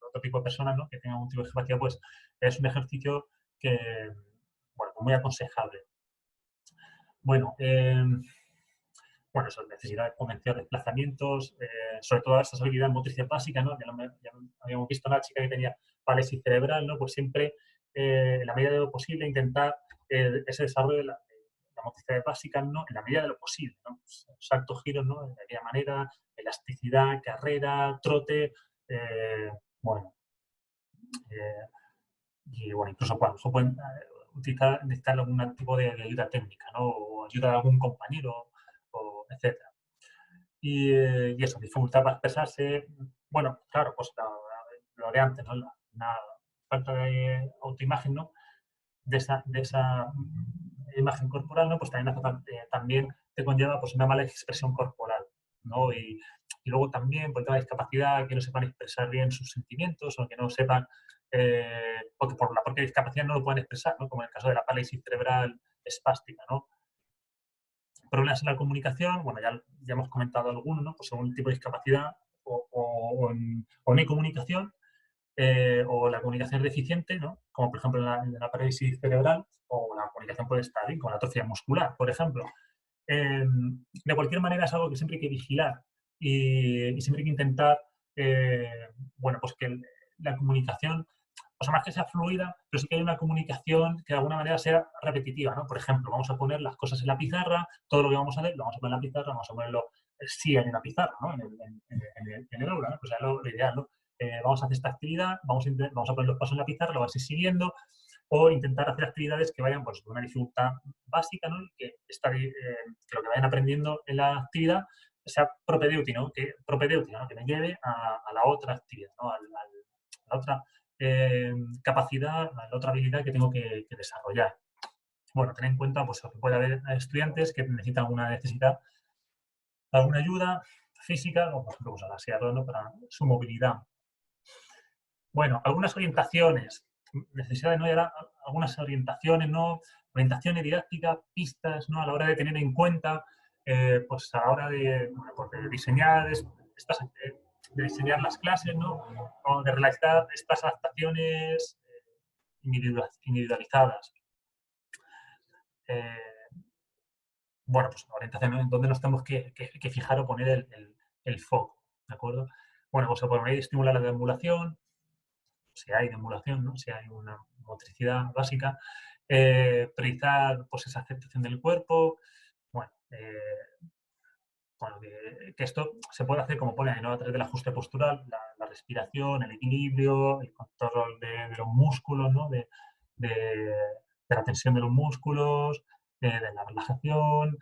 otro tipo de personas, ¿no?, que tengan un tipo de discapacidad, pues es un ejercicio que, bueno, muy aconsejable. Bueno, eso, necesidad de potenciar desplazamientos, sobre todo estas habilidades motrices básicas, ¿no? Ya habíamos visto una chica que tenía parálisis cerebral, ¿no? Pues siempre, en la medida de lo posible, intentar ese desarrollo de la motricidad básica, ¿no?, en la medida de lo posible, ¿no? Pues, saltos, giros, ¿no?, de aquella manera, elasticidad, carrera, trote, bueno, y bueno, incluso cuando se pueden necesitar algún tipo de ayuda técnica, ¿no?, o ayuda de algún compañero, o etcétera. Y eso, dificultad para expresarse, bueno, claro, pues lo de antes, ¿no?, la falta de autoimagen, ¿no?, de esa imagen corporal, ¿no?, pues también te conlleva, pues, una mala expresión corporal, ¿no? Y luego también, por el tema de discapacidad, que no sepan expresar bien sus sentimientos, o que no sepan, porque por la propia discapacidad no lo pueden expresar, ¿no?, como en el caso de la parálisis cerebral espástica, ¿no? Problemas en la comunicación, bueno, ya hemos comentado algunos, ¿no? Pues según el tipo de discapacidad o no hay comunicación, o la comunicación es deficiente, ¿no?, como por ejemplo en la parálisis cerebral, o la comunicación puede estar bien, con la atrofia muscular, por ejemplo. De cualquier manera es algo que siempre hay que vigilar y siempre hay que intentar, pues que la comunicación, o sea, más que sea fluida, pero sí que hay una comunicación que de alguna manera sea repetitiva, ¿no? Por ejemplo, vamos a poner las cosas en la pizarra, todo lo que vamos a ver lo vamos a poner en la pizarra, vamos a ponerlo, sí hay una pizarra, ¿no?, en el aula, ¿no? Pues ya lo ideal, ¿no? Vamos a hacer esta actividad, vamos a poner los pasos en la pizarra, lo vas a ir siguiendo, o intentar hacer actividades que vayan, pues, de una dificultad básica, ¿no?, y que lo que vayan aprendiendo en la actividad sea propedéutico, ¿no?, que me lleve a la otra actividad, ¿no?, a la otra capacidad, a la otra habilidad que tengo que desarrollar. Bueno, ten en cuenta, pues, que puede haber estudiantes que necesitan alguna ayuda física, o por ejemplo, pues, a la silla de ruedas, ¿no?, para su movilidad. Bueno, algunas orientaciones, necesidad de no llegar a algunas orientaciones, ¿no? Orientaciones didácticas, pistas, ¿no?, a la hora de tener en cuenta, pues a la hora pues de diseñar de diseñar las clases, ¿no?, o de realizar estas adaptaciones individualizadas. Eh, pues orientación, ¿no?, en dónde nos tenemos que fijar o poner el foco, ¿de acuerdo? Bueno, pues por ahí estimular la deambulación, si hay deambulación, ¿no?, si hay una motricidad básica, priorizar, pues, esa aceptación del cuerpo, bueno, que esto se puede hacer, como pone ahí, ¿no?, a través del ajuste postural, la respiración, el equilibrio, el control de los músculos, ¿no?, de la tensión de los músculos, de la relajación,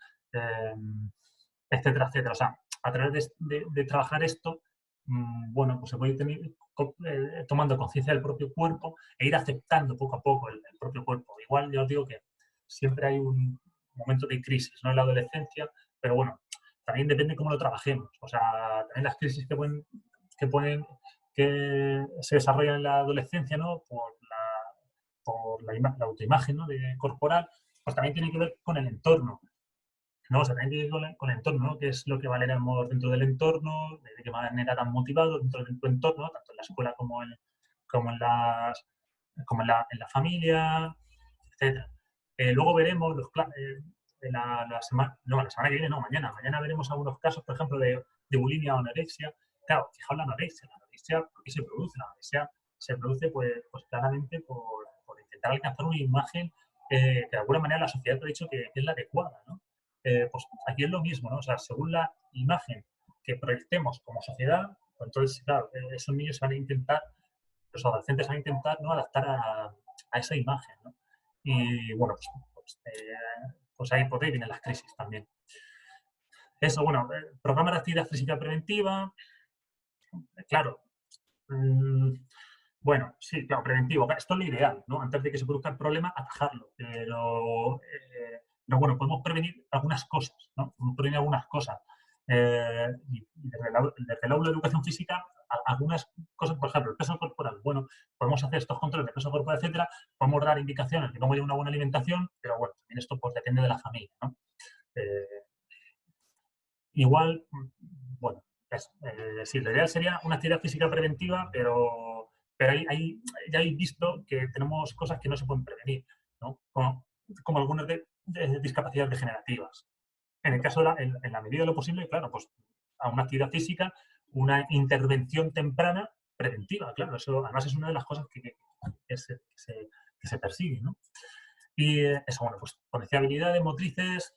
etcétera, etcétera. O sea, a través de trabajar esto, pues se puede ir tomando conciencia del propio cuerpo e ir aceptando poco a poco el propio cuerpo. Igual, ya os digo que siempre hay un momento de crisis, ¿no?, en la adolescencia, pero bueno, también depende cómo lo trabajemos. O sea, también las crisis que se desarrollan en la adolescencia, ¿no?, la autoimagen, ¿no?, corporal, pues también tiene que ver con el entorno, ¿no? O sea, también tiene que ver con el entorno, ¿no?, qué es lo que valoramos dentro del entorno, de qué manera tan motivado dentro de tu entorno, tanto en la escuela como como en en la familia, etcétera. Luego veremos la semana, no, la semana que viene, no, mañana. Mañana veremos algunos casos, por ejemplo, de bulimia o anorexia. Claro, fijaos la anorexia. La anorexia, ¿por qué se produce? La anorexia se produce, pues claramente por intentar alcanzar una imagen que de alguna manera la sociedad te ha dicho que es la adecuada, ¿no? Pues aquí es lo mismo, ¿no? O sea, según la imagen que proyectemos como sociedad, pues entonces, claro, esos niños van a intentar, los adolescentes van a intentar, ¿no?, adaptar a esa imagen, ¿no? Y bueno, pues ahí por ahí vienen las crisis también. Eso, bueno, programa de actividad física preventiva, claro. Bueno, sí, claro, preventivo. Esto es lo ideal, ¿no? Antes de que se produzca el problema, atajarlo. Pero bueno, podemos prevenir algunas cosas, ¿no? Podemos prevenir algunas cosas. Y desde el aula de educación física algunas cosas, por ejemplo, el peso corporal. Bueno, podemos hacer estos controles de peso corporal, etcétera, podemos dar indicaciones de cómo llevar una buena alimentación, pero bueno, también esto pues depende de la familia, ¿no? Igual, bueno, sí, lo ideal sería una actividad física preventiva, pero ya habéis visto que tenemos cosas que no se pueden prevenir, ¿no? Como algunas de discapacidades degenerativas. En el caso en la medida de lo posible, claro, pues a una actividad física, una intervención temprana preventiva, claro, eso además es una de las cosas que se persigue, ¿no? Y eso, bueno, pues potenciar habilidades motrices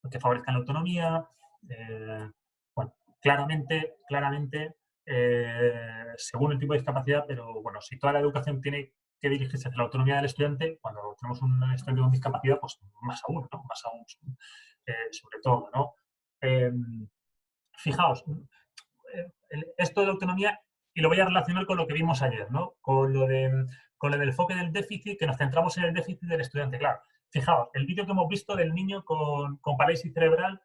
que favorezcan la autonomía. Bueno, claramente, según el tipo de discapacidad, pero bueno, si toda la educación tiene que dirigirse hacia la autonomía del estudiante, cuando tenemos un estudiante con discapacidad, pues más aún, ¿no? Más aún, sobre todo, ¿no? Fijaos, esto de la autonomía, y lo voy a relacionar con lo que vimos ayer, ¿no? Con lo del enfoque del déficit, que nos centramos en el déficit del estudiante. Claro, fijaos, el vídeo que hemos visto del niño con parálisis cerebral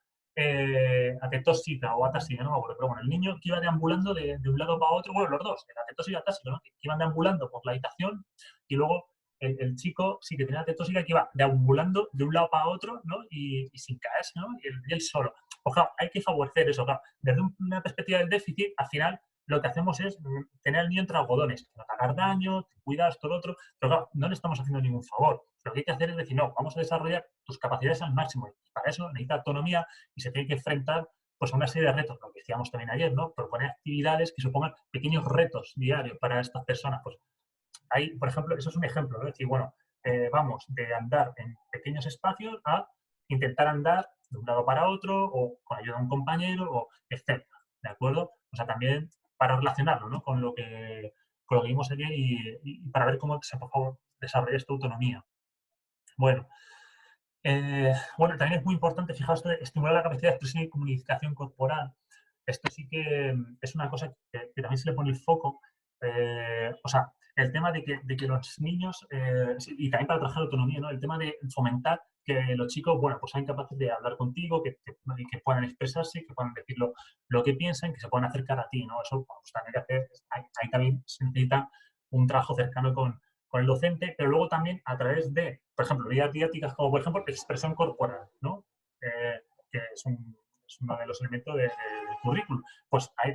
atetóxica o atásica, no me acuerdo, pero bueno, el niño que iba deambulando de un lado para otro, bueno, los dos, el atetósico y atásico, ¿no? Que iban deambulando por la habitación y luego el chico sí que tenía atetósica que iba deambulando de un lado para otro, ¿no? Y sin caerse, ¿no? Y él solo. Pues claro, hay que favorecer eso, claro. Desde una perspectiva del déficit, al final lo que hacemos es tener al niño entre algodones, no te hagas daño, te cuidas, todo lo otro, pero claro, no le estamos haciendo ningún favor. Lo que hay que hacer es decir, no, vamos a desarrollar tus capacidades al máximo. Y para eso necesita autonomía y se tiene que enfrentar pues, a una serie de retos, lo que decíamos también ayer, ¿no? Proponer actividades que supongan pequeños retos diarios para estas personas. Pues ahí, por ejemplo, eso es un ejemplo, ¿no? Es decir, bueno, vamos de andar en pequeños espacios a intentar andar de un lado para otro o con ayuda de un compañero, o etcétera, ¿de acuerdo? O sea, también para relacionarlo, ¿no? Con lo que vimos ayer y para ver cómo se, por favor, desarrolla esta autonomía. Bueno, también es muy importante, fijaos, estimular la capacidad de expresión y comunicación corporal. Esto sí que es una cosa que también se le pone el foco. O sea, el tema de que los niños, y también para trabajar la autonomía, ¿no? El tema de fomentar que los chicos, bueno, pues sean capaces de hablar contigo, que puedan expresarse, que puedan decir lo que piensan, que se puedan acercar a ti, ¿no? Eso, pues, también hay que hacer, ahí también se necesita un trabajo cercano con el docente, pero luego también a través de, por ejemplo, guías didácticas como, por ejemplo, expresión corporal, ¿no? Que es uno de los elementos del currículum. Pues hay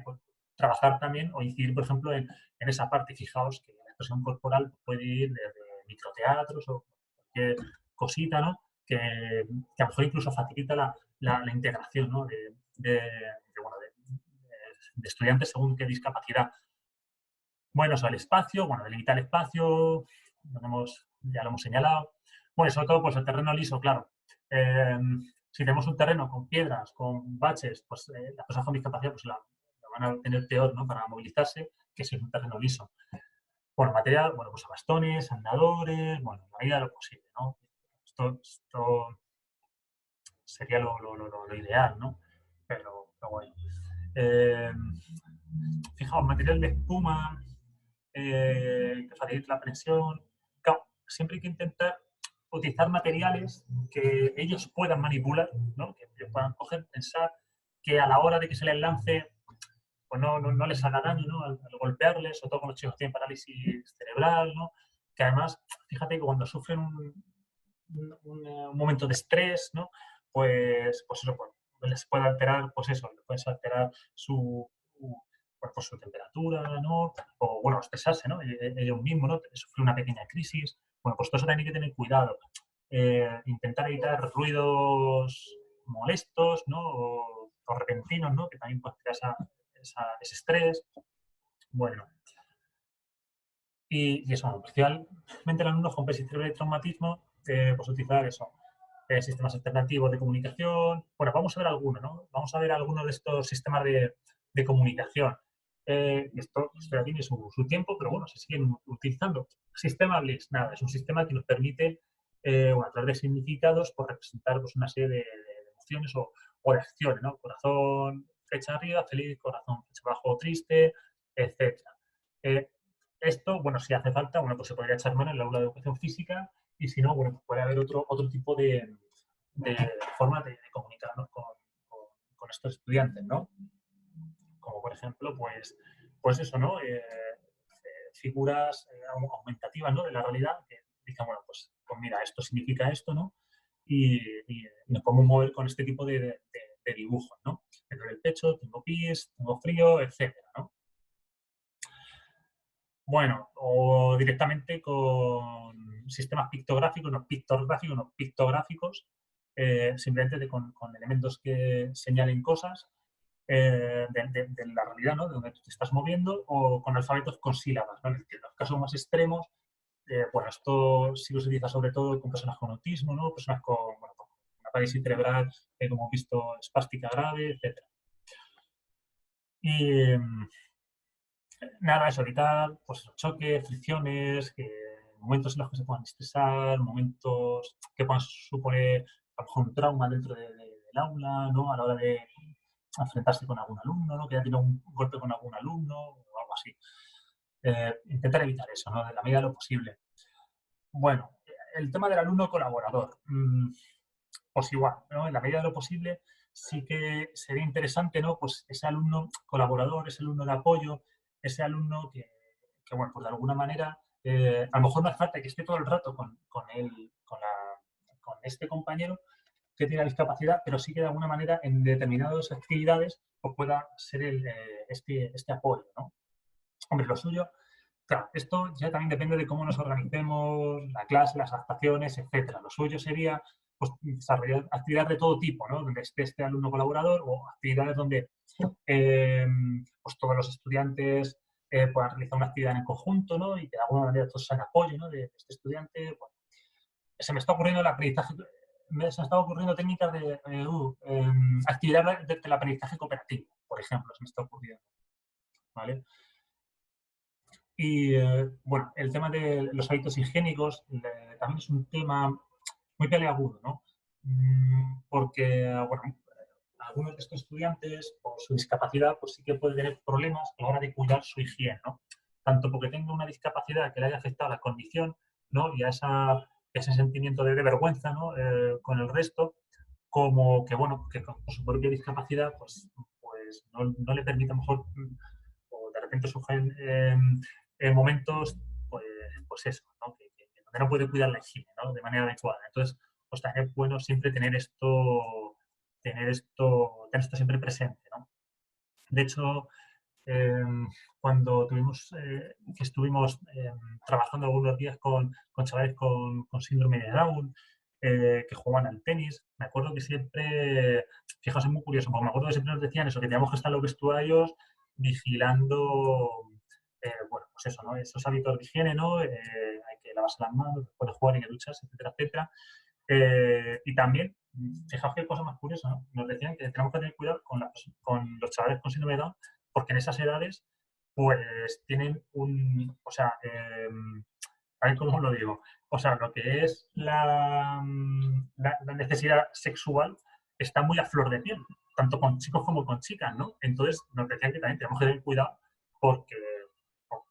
trabajar también o incidir, por ejemplo, en esa parte. Fijaos que la expresión corporal puede ir desde microteatros o cualquier cosita, ¿no? Que a lo mejor incluso facilita la integración, ¿no? de estudiantes según qué discapacidad. Bueno, sobre el espacio, bueno, delimitar el espacio, ya lo hemos señalado. Bueno, y sobre todo, pues el terreno liso, claro. Si tenemos un terreno con piedras, con baches, pues las personas con discapacidad pues la van a tener peor, ¿no? Para movilizarse que si es un terreno liso. Bueno, material, bueno, pues bastones, andadores, bueno, en la medida de lo posible, ¿no? Esto sería lo ideal, ¿no? Pero bueno. Fijaos, material de espuma, que facilite la presión. Claro, siempre hay que intentar utilizar materiales que ellos puedan manipular, ¿no? Que ellos puedan coger, pensar, que a la hora de que se les lance, pues no les haga daño, ¿no? Al golpearles, sobre todo con los chicos que tienen parálisis cerebral, ¿no? Que además, fíjate que cuando sufren un momento de estrés, ¿no? Pues eso, pues, les puede alterar, pues eso, les puede alterar su temperatura, ¿no? O, bueno, estresarse, ¿no? Ellos mismos, ¿no? Sufrir una pequeña crisis. Bueno, pues todo eso también hay que tener cuidado. Intentar evitar ruidos molestos, ¿no? O repentinos, ¿no? Que también pueden crear ese estrés. Bueno. Y eso, especialmente en alumnos con pérdida cerebral y traumatismo, pues utilizar eso. Sistemas alternativos de comunicación. Bueno, vamos a ver algunos, ¿no? Vamos a ver algunos de estos sistemas de comunicación. Esto ya tiene su tiempo, pero bueno, se siguen utilizando. Sistema BLIS, nada, es un sistema que nos permite, a través de significados, pues, representar pues, una serie de emociones o de acciones, ¿no? Corazón, flecha arriba, feliz, corazón, flecha abajo, triste, etc. Esto, bueno, si hace falta, bueno, pues se podría echar mano en la aula de educación física y si no, bueno, pues puede haber otro tipo de forma de comunicarnos con estos estudiantes, ¿no? como por ejemplo, pues eso, ¿no? Figuras aumentativas, ¿no? De la realidad, que dicen, bueno, pues mira, esto significa esto, ¿no? Y nos podemos mover con este tipo de dibujos, ¿no? Dentro del pecho tengo pis, tengo frío, etcétera, ¿no? Bueno, o directamente con sistemas pictográficos, no pictográficos, simplemente con elementos que señalen cosas de la realidad, ¿no? De donde tú te estás moviendo, o con alfabetos con sílabas, ¿no? En los casos más extremos, bueno, esto sí lo se utiliza sobre todo con personas con autismo, ¿no? Personas con, bueno, con una parálisis cerebral, como hemos visto, espástica grave, etc. Y nada, eso, evitar pues, choques, fricciones, momentos en los que se puedan estresar, momentos que puedan suponer a lo mejor un trauma dentro del aula, ¿no? A la hora de enfrentarse con algún alumno, ¿no? Que haya tenido un golpe con algún alumno o algo así. Intentar evitar eso, ¿no? De la medida de lo posible. Bueno, el tema del alumno colaborador. Pues igual, ¿no? En la medida de lo posible sí que sería interesante, ¿no? Pues ese alumno colaborador, ese alumno de apoyo, ese alumno que bueno, pues de alguna manera, a lo mejor no hace falta que esté todo el rato con este compañero que tiene la discapacidad, pero sí que de alguna manera en determinadas actividades pues pueda ser este apoyo, ¿no? Hombre, lo suyo, claro, esto ya también depende de cómo nos organicemos, la clase, las adaptaciones, etcétera. Lo suyo sería pues, desarrollar actividades de todo tipo, ¿no? Donde esté este alumno colaborador o actividades donde pues todos los estudiantes puedan realizar una actividad en conjunto, ¿no? Y que de alguna manera todos sean apoyo, ¿no? De este estudiante. Bueno, se me está ocurriendo el aprendizaje, se me están ocurriendo técnicas de actividades del aprendizaje cooperativo, por ejemplo, se me está ocurriendo, ¿vale? Y bueno, el tema de los hábitos higiénicos también es un tema muy peleagudo, ¿no? Porque, bueno, algunos de estos estudiantes, por su discapacidad, pues sí que pueden tener problemas a la hora de cuidar su higiene, ¿no? Tanto porque tenga una discapacidad que le haya afectado a la condición, ¿no? Y a ese sentimiento de vergüenza, ¿no? Con el resto, como que, bueno, que con su propia discapacidad, pues no le permite a lo mejor, o de repente surgen momentos, pues eso, ¿no? Donde no puede cuidar la higiene, ¿no? De manera adecuada. Entonces, pues también es bueno siempre tener esto siempre presente, ¿no? De hecho, cuando estuvimos trabajando algunos días con chavales con síndrome de Down, que jugaban al tenis, me acuerdo que siempre, fijaos, es muy curioso, porque me acuerdo que siempre nos decían eso, que teníamos que estar en los vestuarios vigilando, bueno, pues eso, ¿no? Esos hábitos de higiene, ¿no? Hay que lavarse las manos, después de jugar hay que ducharse, etcétera, etcétera. Y también, fijaos qué cosa más curiosa, ¿no? Nos decían que tenemos que tener cuidado con los chavales con síndrome de Down, porque en esas edades, pues tienen o sea, a ver cómo lo digo, o sea, lo que es la necesidad sexual está muy a flor de piel, tanto con chicos como con chicas, ¿no? Entonces nos decían que también tenemos que tener cuidado porque,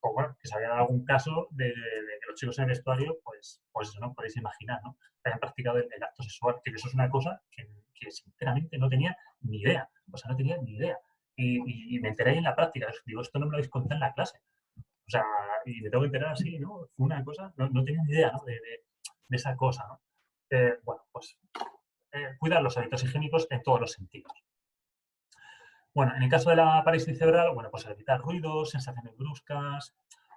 bueno, que se había dado algún caso de que los chicos en el vestuario, pues eso no podéis imaginar, ¿no? Que hayan practicado el acto sexual, que eso es una cosa que sinceramente no tenía ni idea, o sea, no tenía ni idea. Y me enteré en la práctica, digo, esto no me lo habéis contado en la clase. O sea, y me tengo que enterar así, ¿no? Fue una cosa, no tenía ni idea, ¿no? De esa cosa, ¿no? Bueno, pues cuidar los hábitos higiénicos en todos los sentidos. Bueno, en el caso de la parálisis cerebral, bueno, pues evitar ruidos, sensaciones bruscas,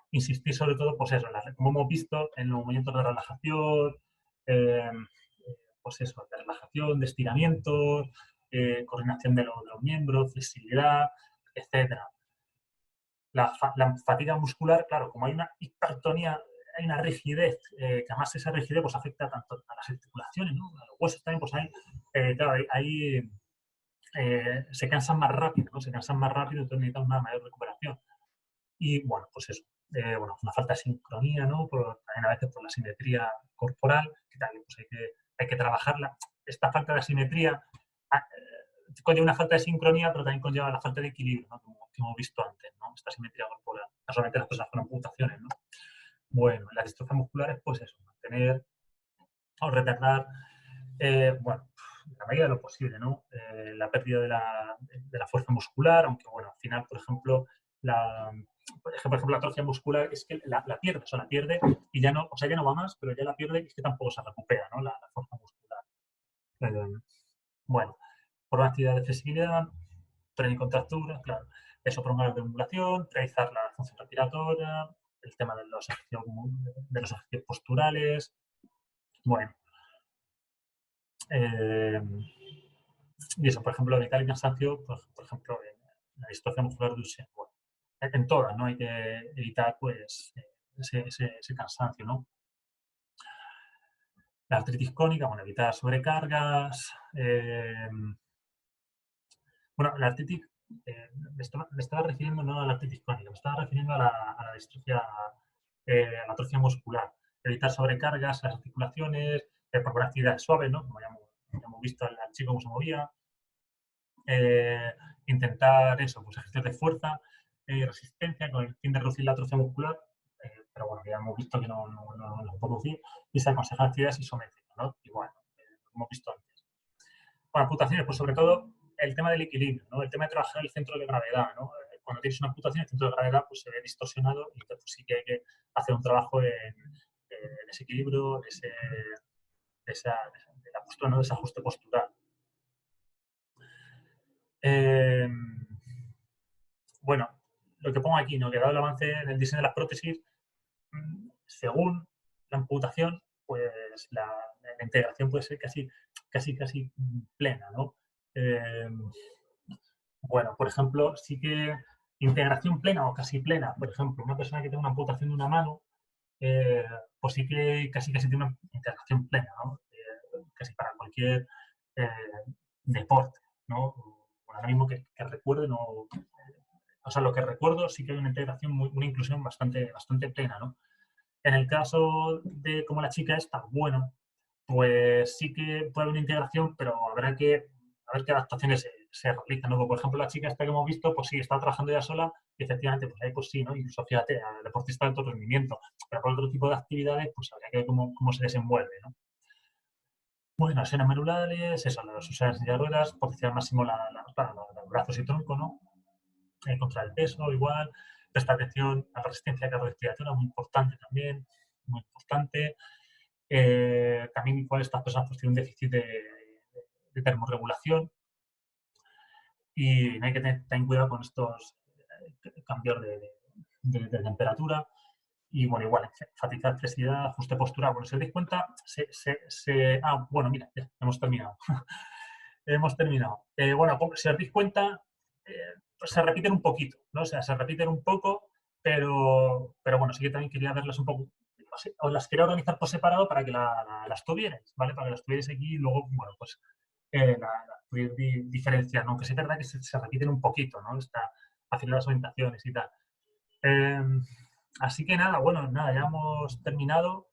insistir sobre todo, pues eso, como hemos visto, en los movimientos de relajación, eh, pues eso, de relajación, de estiramientos, coordinación de los miembros, flexibilidad, etcétera. La fatiga muscular, claro, como hay una hipertonía, hay una rigidez, que además esa rigidez pues, afecta tanto a las articulaciones, ¿no? A los huesos también, pues claro, se cansan más rápido, ¿no? Se cansan más rápido, entonces necesitan una mayor recuperación. Y bueno, pues eso, bueno, una falta de sincronía, ¿no? También a veces por la simetría corporal, que también pues, hay que trabajarla. Esta falta de asimetría conlleva una falta de sincronía, pero también conlleva la falta de equilibrio, ¿no? Como hemos visto antes, ¿no? Esta simetría corporal. No solamente las personas con amputaciones, ¿no? Bueno, las distrofias musculares, pues eso, mantener o retardar, bueno, la medida de lo posible, ¿no? La pérdida de la fuerza muscular, aunque, bueno, al final, por ejemplo, la atrofia muscular es que la pierde, o sea, la pierde y ya no, o sea, ya no va más, pero ya la pierde y es que tampoco se recupera, ¿no? La fuerza muscular. Bueno, por una actividad de flexibilidad, prevenir contracturas, claro. Eso, promover la deambulación, realizar la función respiratoria, el tema de los ejercicios posturales. Bueno. Y eso, por ejemplo, evitar el cansancio, pues, por ejemplo, en la distrofia muscular Duchenne. Bueno, en todas, ¿no? Hay que evitar, pues, ese cansancio, ¿no? La artritis crónica, bueno, evitar sobrecargas. Bueno, la artritis, me estaba refiriendo no a la artritis crónica, me estaba refiriendo a la distrofia, a la atrofia muscular. Evitar sobrecargas, las articulaciones, procurar actividades suaves, ¿no? Como ya hemos visto al chico cómo se movía. Intentar eso, pues ejercicios de fuerza, resistencia, con el fin de reducir la atrofia muscular, pero bueno, ya hemos visto que no lo puedo decir, y se aconseja actividades isométricas, ¿no? Igual, lo hemos visto antes. Para amputaciones, pues sobre todo el tema del equilibrio, ¿no? El tema de trabajar el centro de gravedad, ¿no? Cuando tienes una amputación, el centro de gravedad pues, se ve distorsionado y entonces pues, sí que hay que hacer un trabajo en ese equilibrio, de la postura, ¿no? De ese ajuste postural. Bueno, lo que pongo aquí, ¿no? Que dado el avance en el diseño de las prótesis, según la amputación, pues la integración puede ser casi plena, ¿no? Bueno, por ejemplo, sí que integración plena o casi plena, por ejemplo, una persona que tenga una amputación de una mano, pues sí que casi tiene una integración plena, ¿no? Casi para cualquier deporte, ¿no? Ahora mismo que recuerde, no, o sea, lo que recuerdo sí que hay una integración, una inclusión bastante plena, ¿no? En el caso de como la chica está, bueno, pues sí que puede haber una integración, pero habrá que ver qué adaptaciones se realizan, ¿no? Por ejemplo, la chica esta que hemos visto, pues sí, está trabajando ella sola y efectivamente, pues ahí pues sí, ¿no? Incluso, fíjate, al deportista de alto rendimiento, pero por otro tipo de actividades, pues habría que ver cómo se desenvuelve, ¿no? Bueno, escenas merulares, eso, los usuarios de ruedas, potenciar máximo los brazos y tronco, ¿no? Contra el peso, igual, prestar atención a la resistencia cardiorrespiratoria, muy importante también, muy importante. También igual estas personas pues, tienen un déficit de termorregulación y hay que tener cuidado con estos cambios de temperatura. Y bueno, igual, enfatizar flexibilidad, ajuste postural. Bueno, si os dais cuenta, bueno, mira, ya, hemos terminado. Hemos terminado. Bueno, si os dais cuenta, pues se repiten un poquito, ¿no? O sea, se repiten un poco, pero bueno, sí que también quería verlas un poco, os las quería organizar por separado para que las tuvierais, ¿vale? Para que las tuvierais aquí y luego, bueno, pues las podéis diferenciar, ¿no? Aunque sí es verdad que se repiten un poquito, ¿no? Haciendo las orientaciones y tal. Así que nada, bueno, nada, ya hemos terminado.